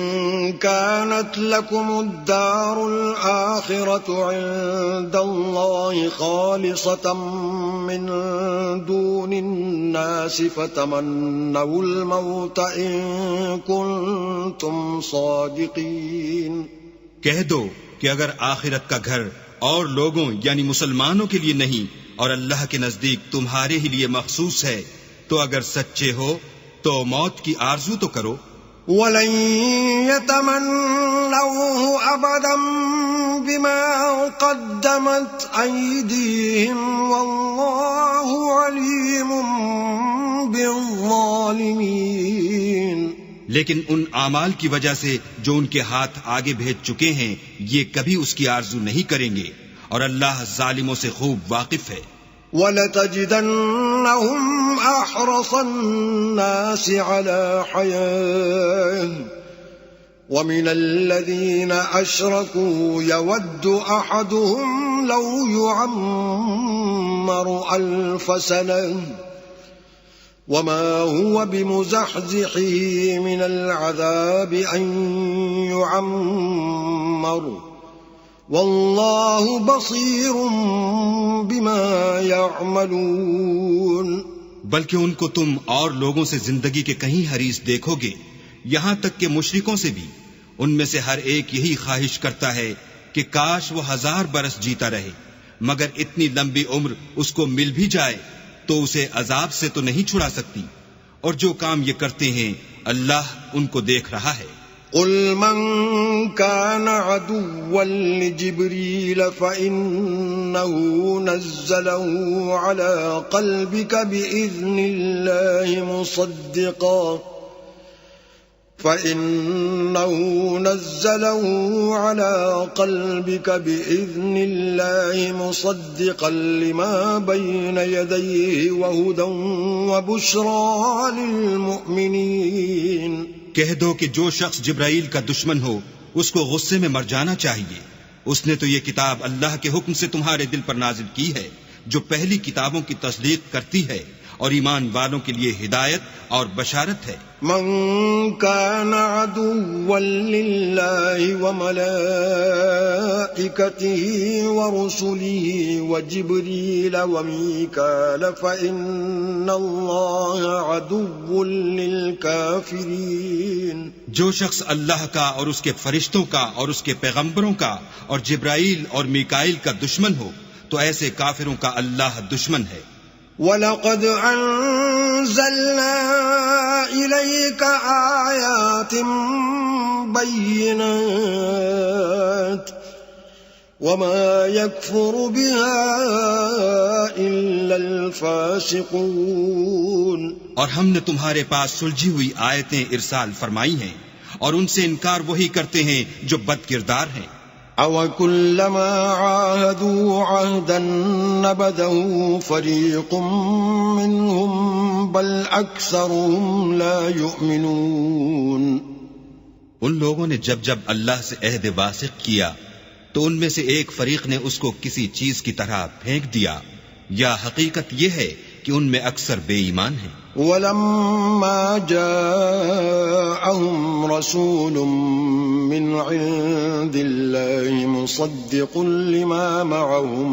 Speaker 1: كانت لكم الدار الآخرة عند الله خالصة من دون الناس فتمنوا الموت إن كنتم صادقين۔
Speaker 2: کہہ دو کہ اگر آخرت کا گھر اور لوگوں یعنی مسلمانوں کے لیے نہیں اور اللہ کے نزدیک تمہارے ہی لیے مخصوص ہے تو اگر سچے ہو تو موت کی آرزو تو کرو۔
Speaker 1: وَلَن يَتَمَنَّوْهُ أَبَدًا بِمَا قَدَّمَتْ أَيْدِيهِمْ وَاللَّهُ عَلِيمٌ بِالظَّالِمِينَ۔
Speaker 2: لیکن ان اعمال کی وجہ سے جو ان کے ہاتھ آگے بھیج چکے ہیں یہ کبھی اس کی آرزو نہیں کریں گے، اور اللہ ظالموں سے خوب واقف ہے۔
Speaker 1: وَلَتَجِدَنَّهُمْ أَحْرَصَ النَّاسِ عَلَى حَيَاةٍ وَمِنَ الَّذِينَ أَشْرَكُوا يَوَدُّ أَحَدُهُمْ لَوْ يُعَمَّرُ أَلْفَ سَنَةٍ وَمَا هُوَ بِمُزَحْزِحِهِ مِنَ الْعَذَابِ أَن يُعَمَّرَ وَاللَّهُ بَصِيرٌ بِمَا يَعْمَلُونَ۔
Speaker 2: بلکہ ان کو تم اور لوگوں سے زندگی کے کہیں حریص دیکھو گے، یہاں تک کہ مشرکوں سے بھی، ان میں سے ہر ایک یہی خواہش کرتا ہے کہ کاش وہ 1000 برس جیتا رہے، مگر اتنی لمبی عمر اس کو مل بھی جائے تو اسے عذاب سے تو نہیں چھڑا سکتی، اور جو کام یہ کرتے ہیں اللہ ان کو دیکھ رہا ہے۔
Speaker 1: قل من كان عدوا لجبريل فإنه نزله على قلبك بإذن الله مصدقا لما بين يديه وهدى وبشرى للمؤمنين۔
Speaker 2: کہہ دو کہ جو شخص جبرائیل کا دشمن ہو اس کو غصے میں مر جانا چاہیے، اس نے تو یہ کتاب اللہ کے حکم سے تمہارے دل پر نازل کی ہے جو پہلی کتابوں کی تصدیق کرتی ہے اور ایمان والوں کے لیے ہدایت اور بشارت ہے۔
Speaker 1: من كان عدوا لله وملائكته ورسله وجبريل وميكال فإن الله عدو للكافرين۔
Speaker 2: جو شخص اللہ کا اور اس کے فرشتوں کا اور اس کے پیغمبروں کا اور جبرائیل اور میکائیل کا دشمن ہو تو ایسے کافروں کا اللہ دشمن ہے۔
Speaker 1: وَلَقَدْ أَنزَلْنَا إِلَيْكَ آيَاتٍ بَيِّنَاتٍ وَمَا يَكْفُرُ بِهَا إِلَّا الْفَاسِقُونَ۔
Speaker 2: اور ہم نے تمہارے پاس سلجھی ہوئی آیتیں ارسال فرمائی ہیں، اور ان سے انکار وہی کرتے ہیں جو بد کردار ہیں۔
Speaker 1: أَوَكُلَّمَا عَاهَدُوا عَهْدًا نَبَذَهُ فَرِيقٌ مِّنْهُمْ بَلْ أَكْثَرُهُمْ لَا يُؤْمِنُونَ۔
Speaker 2: ان لوگوں نے جب جب اللہ سے عہد واثق کیا تو ان میں سے ایک فریق نے اس کو کسی چیز کی طرح پھینک دیا، یا حقیقت یہ ہے کہ ان میں اکثر بے ایمان ہیں۔
Speaker 1: وَلَمَّا جَاءَهُمْ رَسُولٌ مِّنْ عِندِ اللَّهِ مُصَدِّقٌ لِّمَا مَعَهُمْ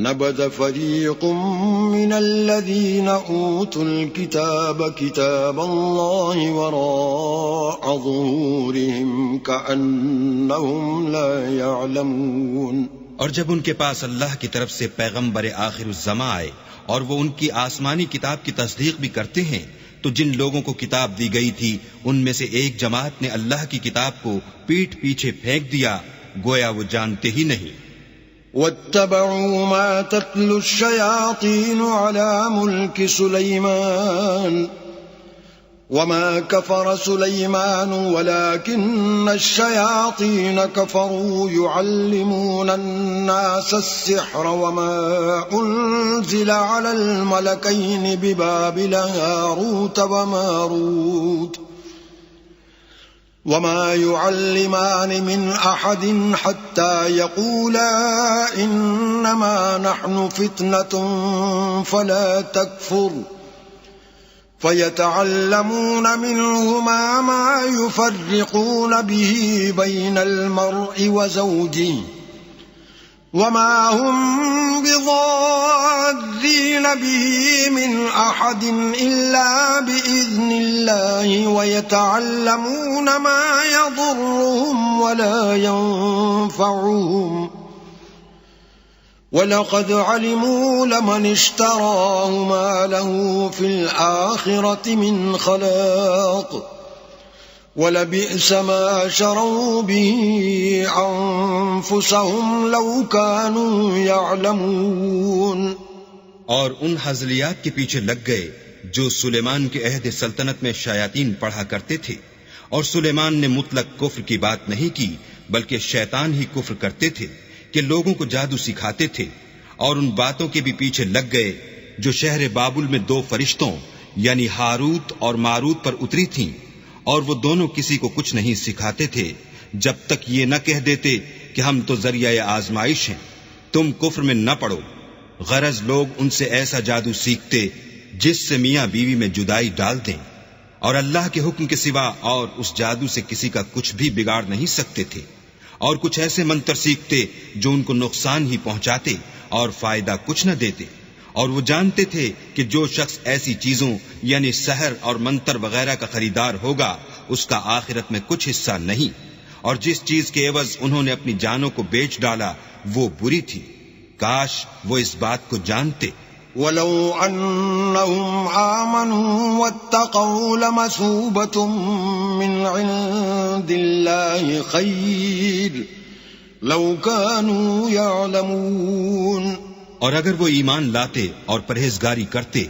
Speaker 1: نَبَذَ فَرِيقٌ مِّنَ الَّذِينَ أُوتُوا الْكِتَابَ كِتَابَ اللَّهِ وَرَاءَ ظُهُورِهِمْ كَأَنَّهُمْ لَا يَعْلَمُونَ۔
Speaker 2: اور جب ان کے پاس اللہ کی طرف سے پیغمبر آخر الزماں آئے اور وہ ان کی آسمانی کتاب کی تصدیق بھی کرتے ہیں، تو جن لوگوں کو کتاب دی گئی تھی ان میں سے ایک جماعت نے اللہ کی کتاب کو پیٹھ پیچھے پھینک دیا، گویا وہ جانتے ہی نہیں۔
Speaker 1: وَاتَّبَعُوا مَا تَتْلُو الشَّيَاطِينُ عَلَى مُلْكِ سُلَيْمَانَ وَمَا كَفَرَ سُلَيْمَانُ وَلَكِنَّ الشَّيَاطِينَ كَفَرُوا يُعَلِّمُونَ النَّاسَ السِّحْرَ وَمَا أُنزِلَ عَلَى الْمَلَكَيْنِ بِبَابِلَ هَارُوتَ وَمَارُوتَ وَمَا يُعَلِّمَانِ مِنْ أَحَدٍ حَتَّى يَقُولَا إِنَّمَا نَحْنُ فِتْنَةٌ فَلَا تَكْفُرْ فَيَتَعَلَّمُونَ مِنْهُمَا مَا يُفَرِّقُونَ بِهِ بَيْنَ الْمَرْءِ وَزَوْجِهِ وَمَا هُمْ بِضَارِّينَ بِهِ مِنْ أَحَدٍ إِلَّا بِإِذْنِ اللَّهِ وَيَتَعَلَّمُونَ مَا يَضُرُّهُمْ وَلَا يَنفَعُهُمْ وَلَقَدْ عَلِمُوا لَمَنِ اشْتَرَاهُ مَا لَهُ فِي الْآخِرَةِ مِنْ خَلَاقٍ وَلَبِئْسَ مَا شَرَوْا بِهِ أَنفُسَهُمْ لَوْ كَانُوا يَعْلَمُونَ۔
Speaker 2: اور ان ہزلیات کے پیچھے لگ گئے جو سلیمان کے عہد سلطنت میں شیاطین پڑھا کرتے تھے، اور سلیمان نے مطلق کفر کی بات نہیں کی بلکہ شیطان ہی کفر کرتے تھے کہ لوگوں کو جادو سکھاتے تھے، اور ان باتوں کے بھی پیچھے لگ گئے جو شہر بابل میں دو فرشتوں یعنی ہاروت اور ماروت پر اتری تھیں، اور وہ دونوں کسی کو کچھ نہیں سکھاتے تھے جب تک یہ نہ کہہ دیتے کہ ہم تو ذریعہ آزمائش ہیں، تم کفر میں نہ پڑو۔ غرض لوگ ان سے ایسا جادو سیکھتے جس سے میاں بیوی میں جدائی ڈال دیں، اور اللہ کے حکم کے سوا اور اس جادو سے کسی کا کچھ بھی بگاڑ نہیں سکتے تھے، اور کچھ ایسے منتر سیکھتے جو ان کو نقصان ہی پہنچاتے اور فائدہ کچھ نہ دیتے، اور وہ جانتے تھے کہ جو شخص ایسی چیزوں یعنی سحر اور منتر وغیرہ کا خریدار ہوگا اس کا آخرت میں کچھ حصہ نہیں، اور جس چیز کے عوض انہوں نے اپنی جانوں کو بیچ ڈالا وہ بری تھی، کاش وہ اس بات کو جانتے۔
Speaker 1: وَلَوْ أَنَّهُمْ آمَنُوا وَاتَّقَوْا لَمَثُوبَةٌ مِّنْ عِندِ اللَّهِ خَيْرٌ لَوْ كَانُوا يَعْلَمُونَ۔
Speaker 2: اور اگر وہ ایمان لاتے اور پرہیزگاری کرتے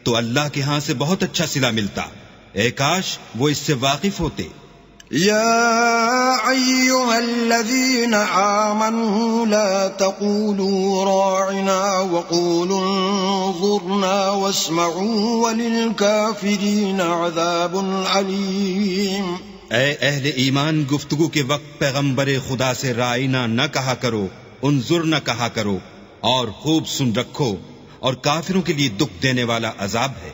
Speaker 2: تو اللہ کے ہاں سے بہت اچھا صلہ ملتا، اے کاش وہ اس سے واقف ہوتے۔
Speaker 1: يا أيها الذين آمنوا لا تقولوا راعنا وقولوا انظرنا واسمعوا وللكافرين عذاب عليم۔
Speaker 2: اے اہل ایمان، گفتگو کے وقت پیغمبر خدا سے رائنا نہ کہا کرو، انظر نہ کہا کرو، اور خوب سن رکھو، اور کافروں کے لیے دکھ دینے والا عذاب ہے۔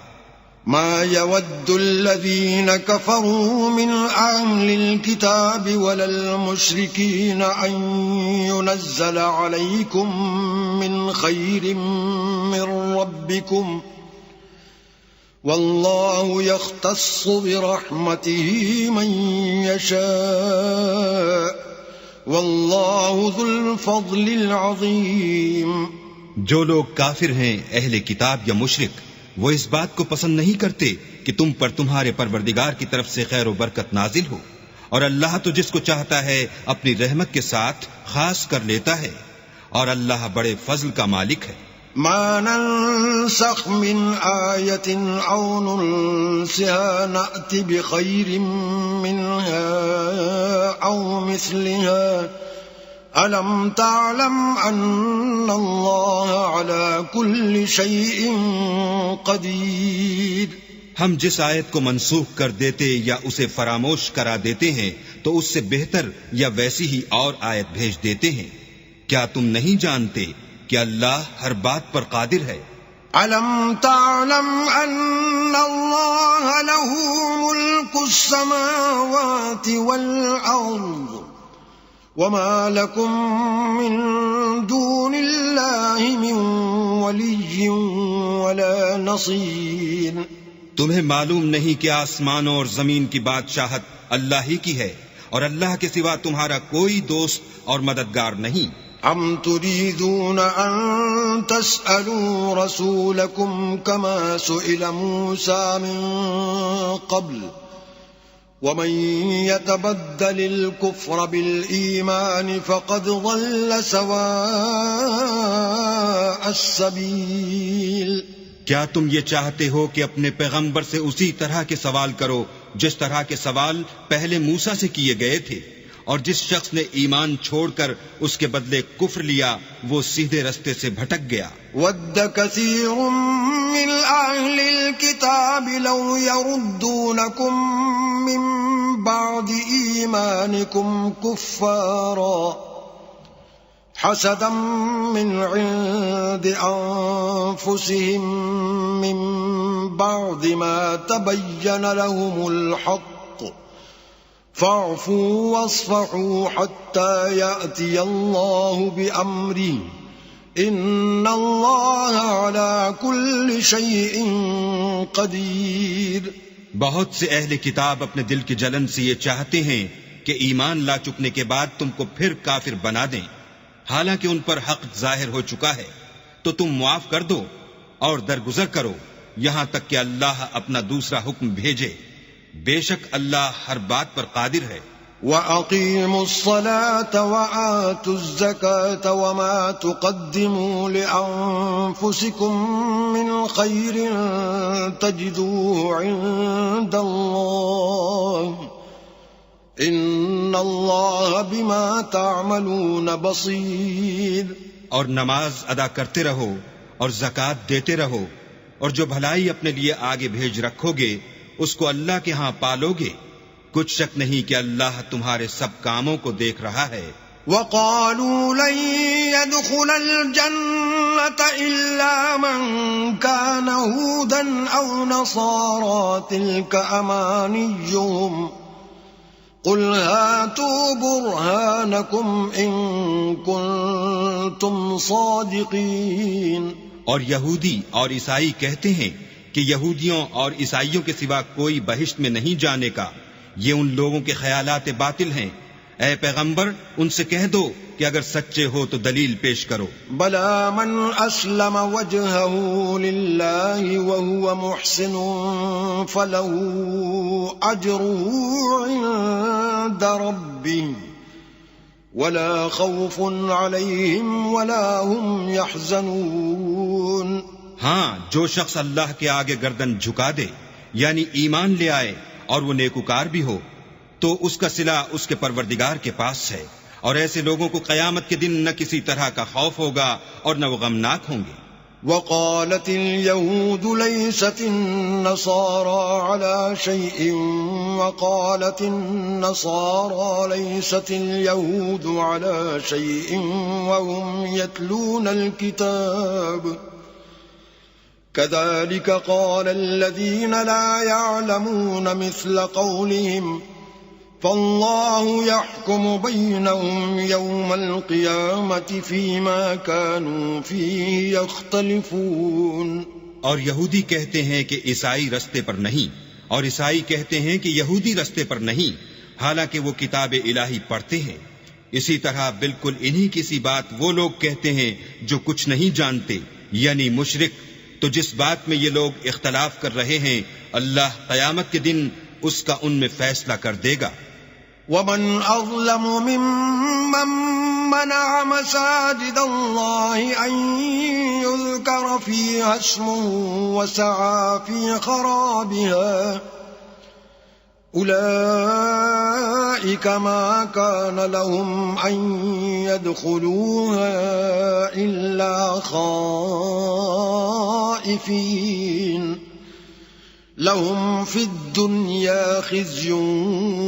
Speaker 1: ما يود الذين كفروا من أهل الكتاب ولا المشركين أن ينزل عليكم من خير من ربكم والله يختص برحمته من يشاء والله ذو الفضل العظيم۔
Speaker 2: جو لوگ کافر ہیں اہل کتاب یا مشرک، وہ اس بات کو پسند نہیں کرتے کہ تم پر تمہارے پروردگار کی طرف سے خیر و برکت نازل ہو، اور اللہ تو جس کو چاہتا ہے اپنی رحمت کے ساتھ خاص کر لیتا ہے، اور اللہ بڑے فضل کا مالک ہے۔
Speaker 1: ما ننسخ من آية أو ننسها نأت بخير منها أو مثلها ألم تعلم أن الله على كل شيء قدير.
Speaker 2: ہم جس آیت کو منسوخ کر دیتے یا اسے فراموش کرا دیتے ہیں تو اس سے بہتر یا ویسی ہی اور آیت بھیج دیتے ہیں. کیا تم نہیں جانتے کہ اللہ ہر بات پر قادر ہے؟
Speaker 1: أَلَمْ تَعْلَمْ أَنَّ اللَّهَ لَهُ مُلْكُ السَّمَاوَاتِ وَالْأَرْضِ وَمَا لَكُمْ مِنْ دُونِ اللَّهِ مِنْ وَلِيٍّ وَلَا نَصِيرٍ.
Speaker 2: تمہیں معلوم نہیں کہ آسمانوں اور زمین کی بادشاہت اللہ ہی کی ہے اور اللہ کے سوا تمہارا کوئی دوست اور مددگار نہیں.
Speaker 1: أَمْ تُرِيدُونَ أَن تَسْأَلُوا رَسُولَكُمْ كَمَا سُئِلَ مُوسَى مِن قَبْلُ وَمَن يَتَبَدَّلِ الْكُفْرَ بِالْإِيمَانِ فَقَدْ ضَلَّ سَوَاءَ السَّبِيلِ.
Speaker 2: کیا تم یہ چاہتے ہو کہ اپنے پیغمبر سے اسی طرح کے سوال کرو جس طرح کے سوال پہلے موسیٰ سے کیے گئے تھے، اور جس شخص نے ایمان چھوڑ کر اس کے بدلے کفر لیا وہ سیدھے رستے سے بھٹک گیا.
Speaker 1: وَدَّ كَثِيرٌ مِّنْ أَهْلِ الْكِتَابِ لَوْ يَرُدُّونَكُمْ مِّن بَعْدِ إِيمَانِكُمْ كُفَّارًا حَسَدًا مِّنْ عِندِ أَنفُسِهِم مِّن بَعْدِ مَا تَبَيَّنَ لَهُمُ الْحَقُّ فَاعْفُوا وَاصْفَحُوا حَتَّى يَأْتِيَ اللَّهُ بِأَمْرِهِ إِنَّ اللَّهَ عَلَى كُلِّ شَيْءٍ قَدِيرٌ.
Speaker 2: بہت سے اہل کتاب اپنے دل کی جلن سے یہ چاہتے ہیں کہ ایمان لا چکنے کے بعد تم کو پھر کافر بنا دیں، حالانکہ ان پر حق ظاہر ہو چکا ہے. تو تم معاف کر دو اور درگزر کرو یہاں تک کہ اللہ اپنا دوسرا حکم بھیجے. بے شک اللہ ہر بات پر قادر ہے.
Speaker 1: وَأَقِيمُوا الصَّلَاةَ وَآتُوا الزَّكَاةَ وَمَا تُقَدِّمُوا لِأَنفُسِكُم مِّنْ خَيْرٍ تَجِدُوهُ عِندَ اللَّهِ إِنَّ اللَّهَ بِمَا تَعْمَلُونَ بَصِيرٌ.
Speaker 2: اور نماز ادا کرتے رہو اور زکوٰۃ دیتے رہو، اور جو بھلائی اپنے لیے آگے بھیج رکھو گے اس کو اللہ کے ہاں پالو گے. کچھ شک نہیں کہ اللہ تمہارے سب کاموں کو دیکھ رہا ہے.
Speaker 1: وَقَالُوا لَن يَدْخُلَ الْجَنَّةَ إِلَّا مَن كَانَ هُودًا أَوْ نَصَارَىٰ تِلْكَ أَمَانِيُّهُمْ قُلْ هَاتُوا بُرْهَانَكُمْ إِن كُنتُمْ صَادِقِينَ.
Speaker 2: اور یہودی اور عیسائی کہتے ہیں کہ یہودیوں اور عیسائیوں کے سوا کوئی بہشت میں نہیں جانے کا. یہ ان لوگوں کے خیالات باطل ہیں. اے پیغمبر ان سے کہہ دو کہ اگر سچے ہو تو دلیل پیش کرو.
Speaker 1: بَلَى مَنْ أَسْلَمَ وَجْهَهُ لِلَّهِ وَهُوَ مُحْسِنٌ فَلَهُ أَجْرُهُ عِندَ رَبِّهِ وَلَا خَوْفٌ عَلَيْهِمْ وَلَا هُمْ يَحْزَنُونَ.
Speaker 2: ہاں، جو شخص اللہ کے آگے گردن جھکا دے یعنی ایمان لے آئے اور وہ نیکوکار بھی ہو تو اس کا صلہ اس کے پروردگار کے پاس ہے، اور ایسے لوگوں کو قیامت کے دن نہ کسی طرح کا خوف ہوگا اور نہ وہ غمناک ہوں گے.
Speaker 1: وَقَالَتِ الْيَهُودُ لَيْسَتِ النَّصَارَىٰ عَلَىٰ شَيْءٍ وَقَالَتِ النَّصَارَىٰ لَيْسَتِ الْيَهُودُ عَلَىٰ شَيْءٍ وَهُمْ يَتْلُونَ الْكِتَابَ كَذَلِكَ قَالَ الَّذِينَ لَا يَعْلَمُونَ مِثْلَ قَوْلِهِمْ فَاللَّهُ يَحْكُمُ بَيْنَهُمْ يَوْمَ الْقِيَامَةِ فِيمَا كَانُوا فِيهِ يَخْتَلِفُونَ.
Speaker 2: اور یہودی کہتے ہیں کہ عیسائی رستے پر نہیں، اور عیسائی کہتے ہیں کہ یہودی رستے پر نہیں، حالانکہ وہ کتاب الہی پڑھتے ہیں. اسی طرح بالکل انہی کی سی بات وہ لوگ کہتے ہیں جو کچھ نہیں جانتے یعنی مشرک. تو جس بات میں یہ لوگ اختلاف کر رہے ہیں اللہ قیامت کے دن اس کا ان میں فیصلہ کر دے گا.
Speaker 1: ومن أظلم ممن منع مساجد الله أن يذكر فيها اسمه وسعى في خرابها أولئك ما كان لهم أن يدخلوها إلا خائفين لهم في الدنيا خزي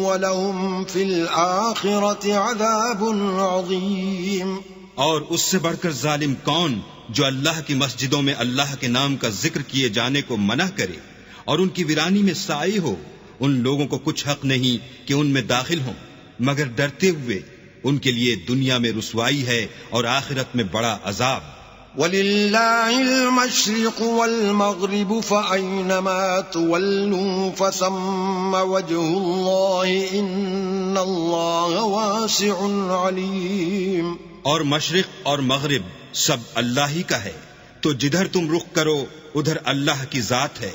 Speaker 1: ولهم في الآخرة عذاب عظيم۔
Speaker 2: اور اس سے بڑھ کر ظالم کون جو اللہ کی مسجدوں میں اللہ کے نام کا ذکر کیے جانے کو منع کرے اور ان کی ویرانی میں سائی ہو؟ ان لوگوں کو کچھ حق نہیں کہ ان میں داخل ہوں مگر ڈرتے ہوئے، ان کے لیے دنیا میں رسوائی ہے اور آخرت میں بڑا عذاب۔
Speaker 1: وَلِلَّهِ الْمَشْرِقُ وَالْمَغْرِبُ فَأَيْنَمَا تُوَلُّوا فَثَمَّ وَجْهُ اللَّهِ إِنَّ اللَّهَ وَاسِعٌ عَلِيمٌ۔
Speaker 2: اور مشرق اور مغرب سب اللہ ہی کا ہے، تو جدھر تم رخ کرو ادھر اللہ کی ذات ہے،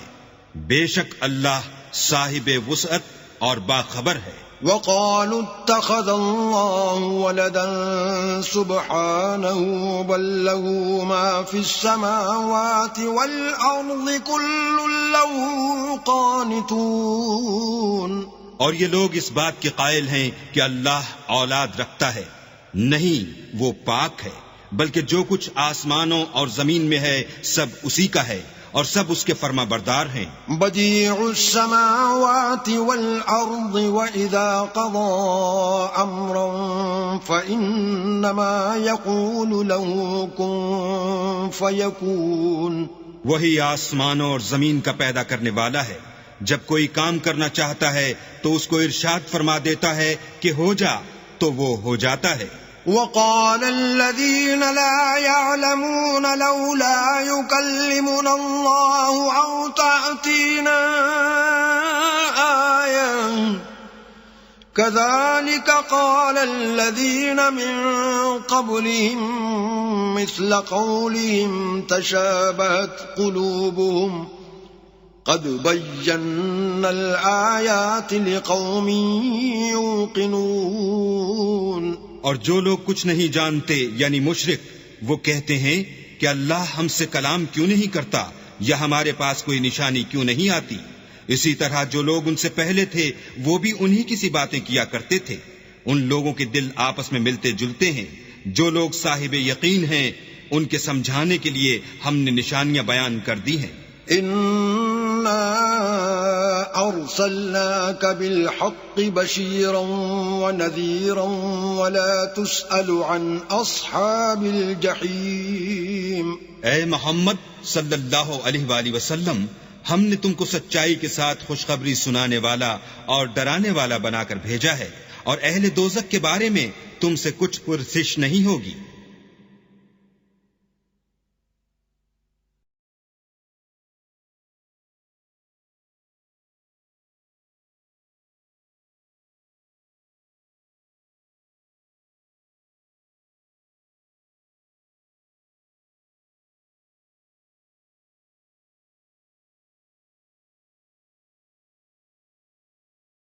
Speaker 2: بے شک اللہ صاحب وسعت اور باخبر ہے۔
Speaker 1: وقالوا اتخذ الله ولدا سبحانه بل له ما في السماوات والأرض كل له قانتون۔
Speaker 2: اور یہ لوگ اس بات کے قائل ہیں کہ اللہ اولاد رکھتا ہے، نہیں، وہ پاک ہے، بلکہ جو کچھ آسمانوں اور زمین میں ہے سب اسی کا ہے اور سب اس کے فرما بردار ہیں۔
Speaker 1: بدیع السماوات والارض واذا قضى امرا فانما يقول له كن فيكون۔
Speaker 2: وہی آسمانوں اور زمین کا پیدا کرنے والا ہے، جب کوئی کام کرنا چاہتا ہے تو اس کو ارشاد فرما دیتا ہے کہ ہو جا، تو وہ ہو جاتا ہے۔
Speaker 1: وقال الذين لا يعلمون لولا يكلمنا الله أو تأتينا آية كذلك قال الذين من قبلهم مثل قولهم تشابهت قلوبهم قد بينا الآيات لقوم يوقنون۔
Speaker 2: اور جو لوگ کچھ نہیں جانتے یعنی مشرک، وہ کہتے ہیں کہ اللہ ہم سے کلام کیوں نہیں کرتا یا ہمارے پاس کوئی نشانی کیوں نہیں آتی۔ اسی طرح جو لوگ ان سے پہلے تھے وہ بھی انہی کی سی باتیں کیا کرتے تھے۔ ان لوگوں کے دل آپس میں ملتے جلتے ہیں۔ جو لوگ صاحب یقین ہیں ان کے سمجھانے کے لیے ہم نے نشانیاں بیان کر دی ہیں۔
Speaker 1: إِنَّا أَرْسَلْنَاكَ بِالْحَقِّ بَشِيرًا وَنَذِيرًا وَلَا تُسْأَلُ عَنْ أَصْحَابِ الْجَحِيمِ۔
Speaker 2: اے محمد صلی اللہ علیہ وآلہ وسلم، ہم نے تم کو سچائی کے ساتھ خوشخبری سنانے والا اور ڈرانے والا بنا کر بھیجا ہے، اور اہل دوزخ کے بارے میں تم سے کچھ پرسش نہیں ہوگی۔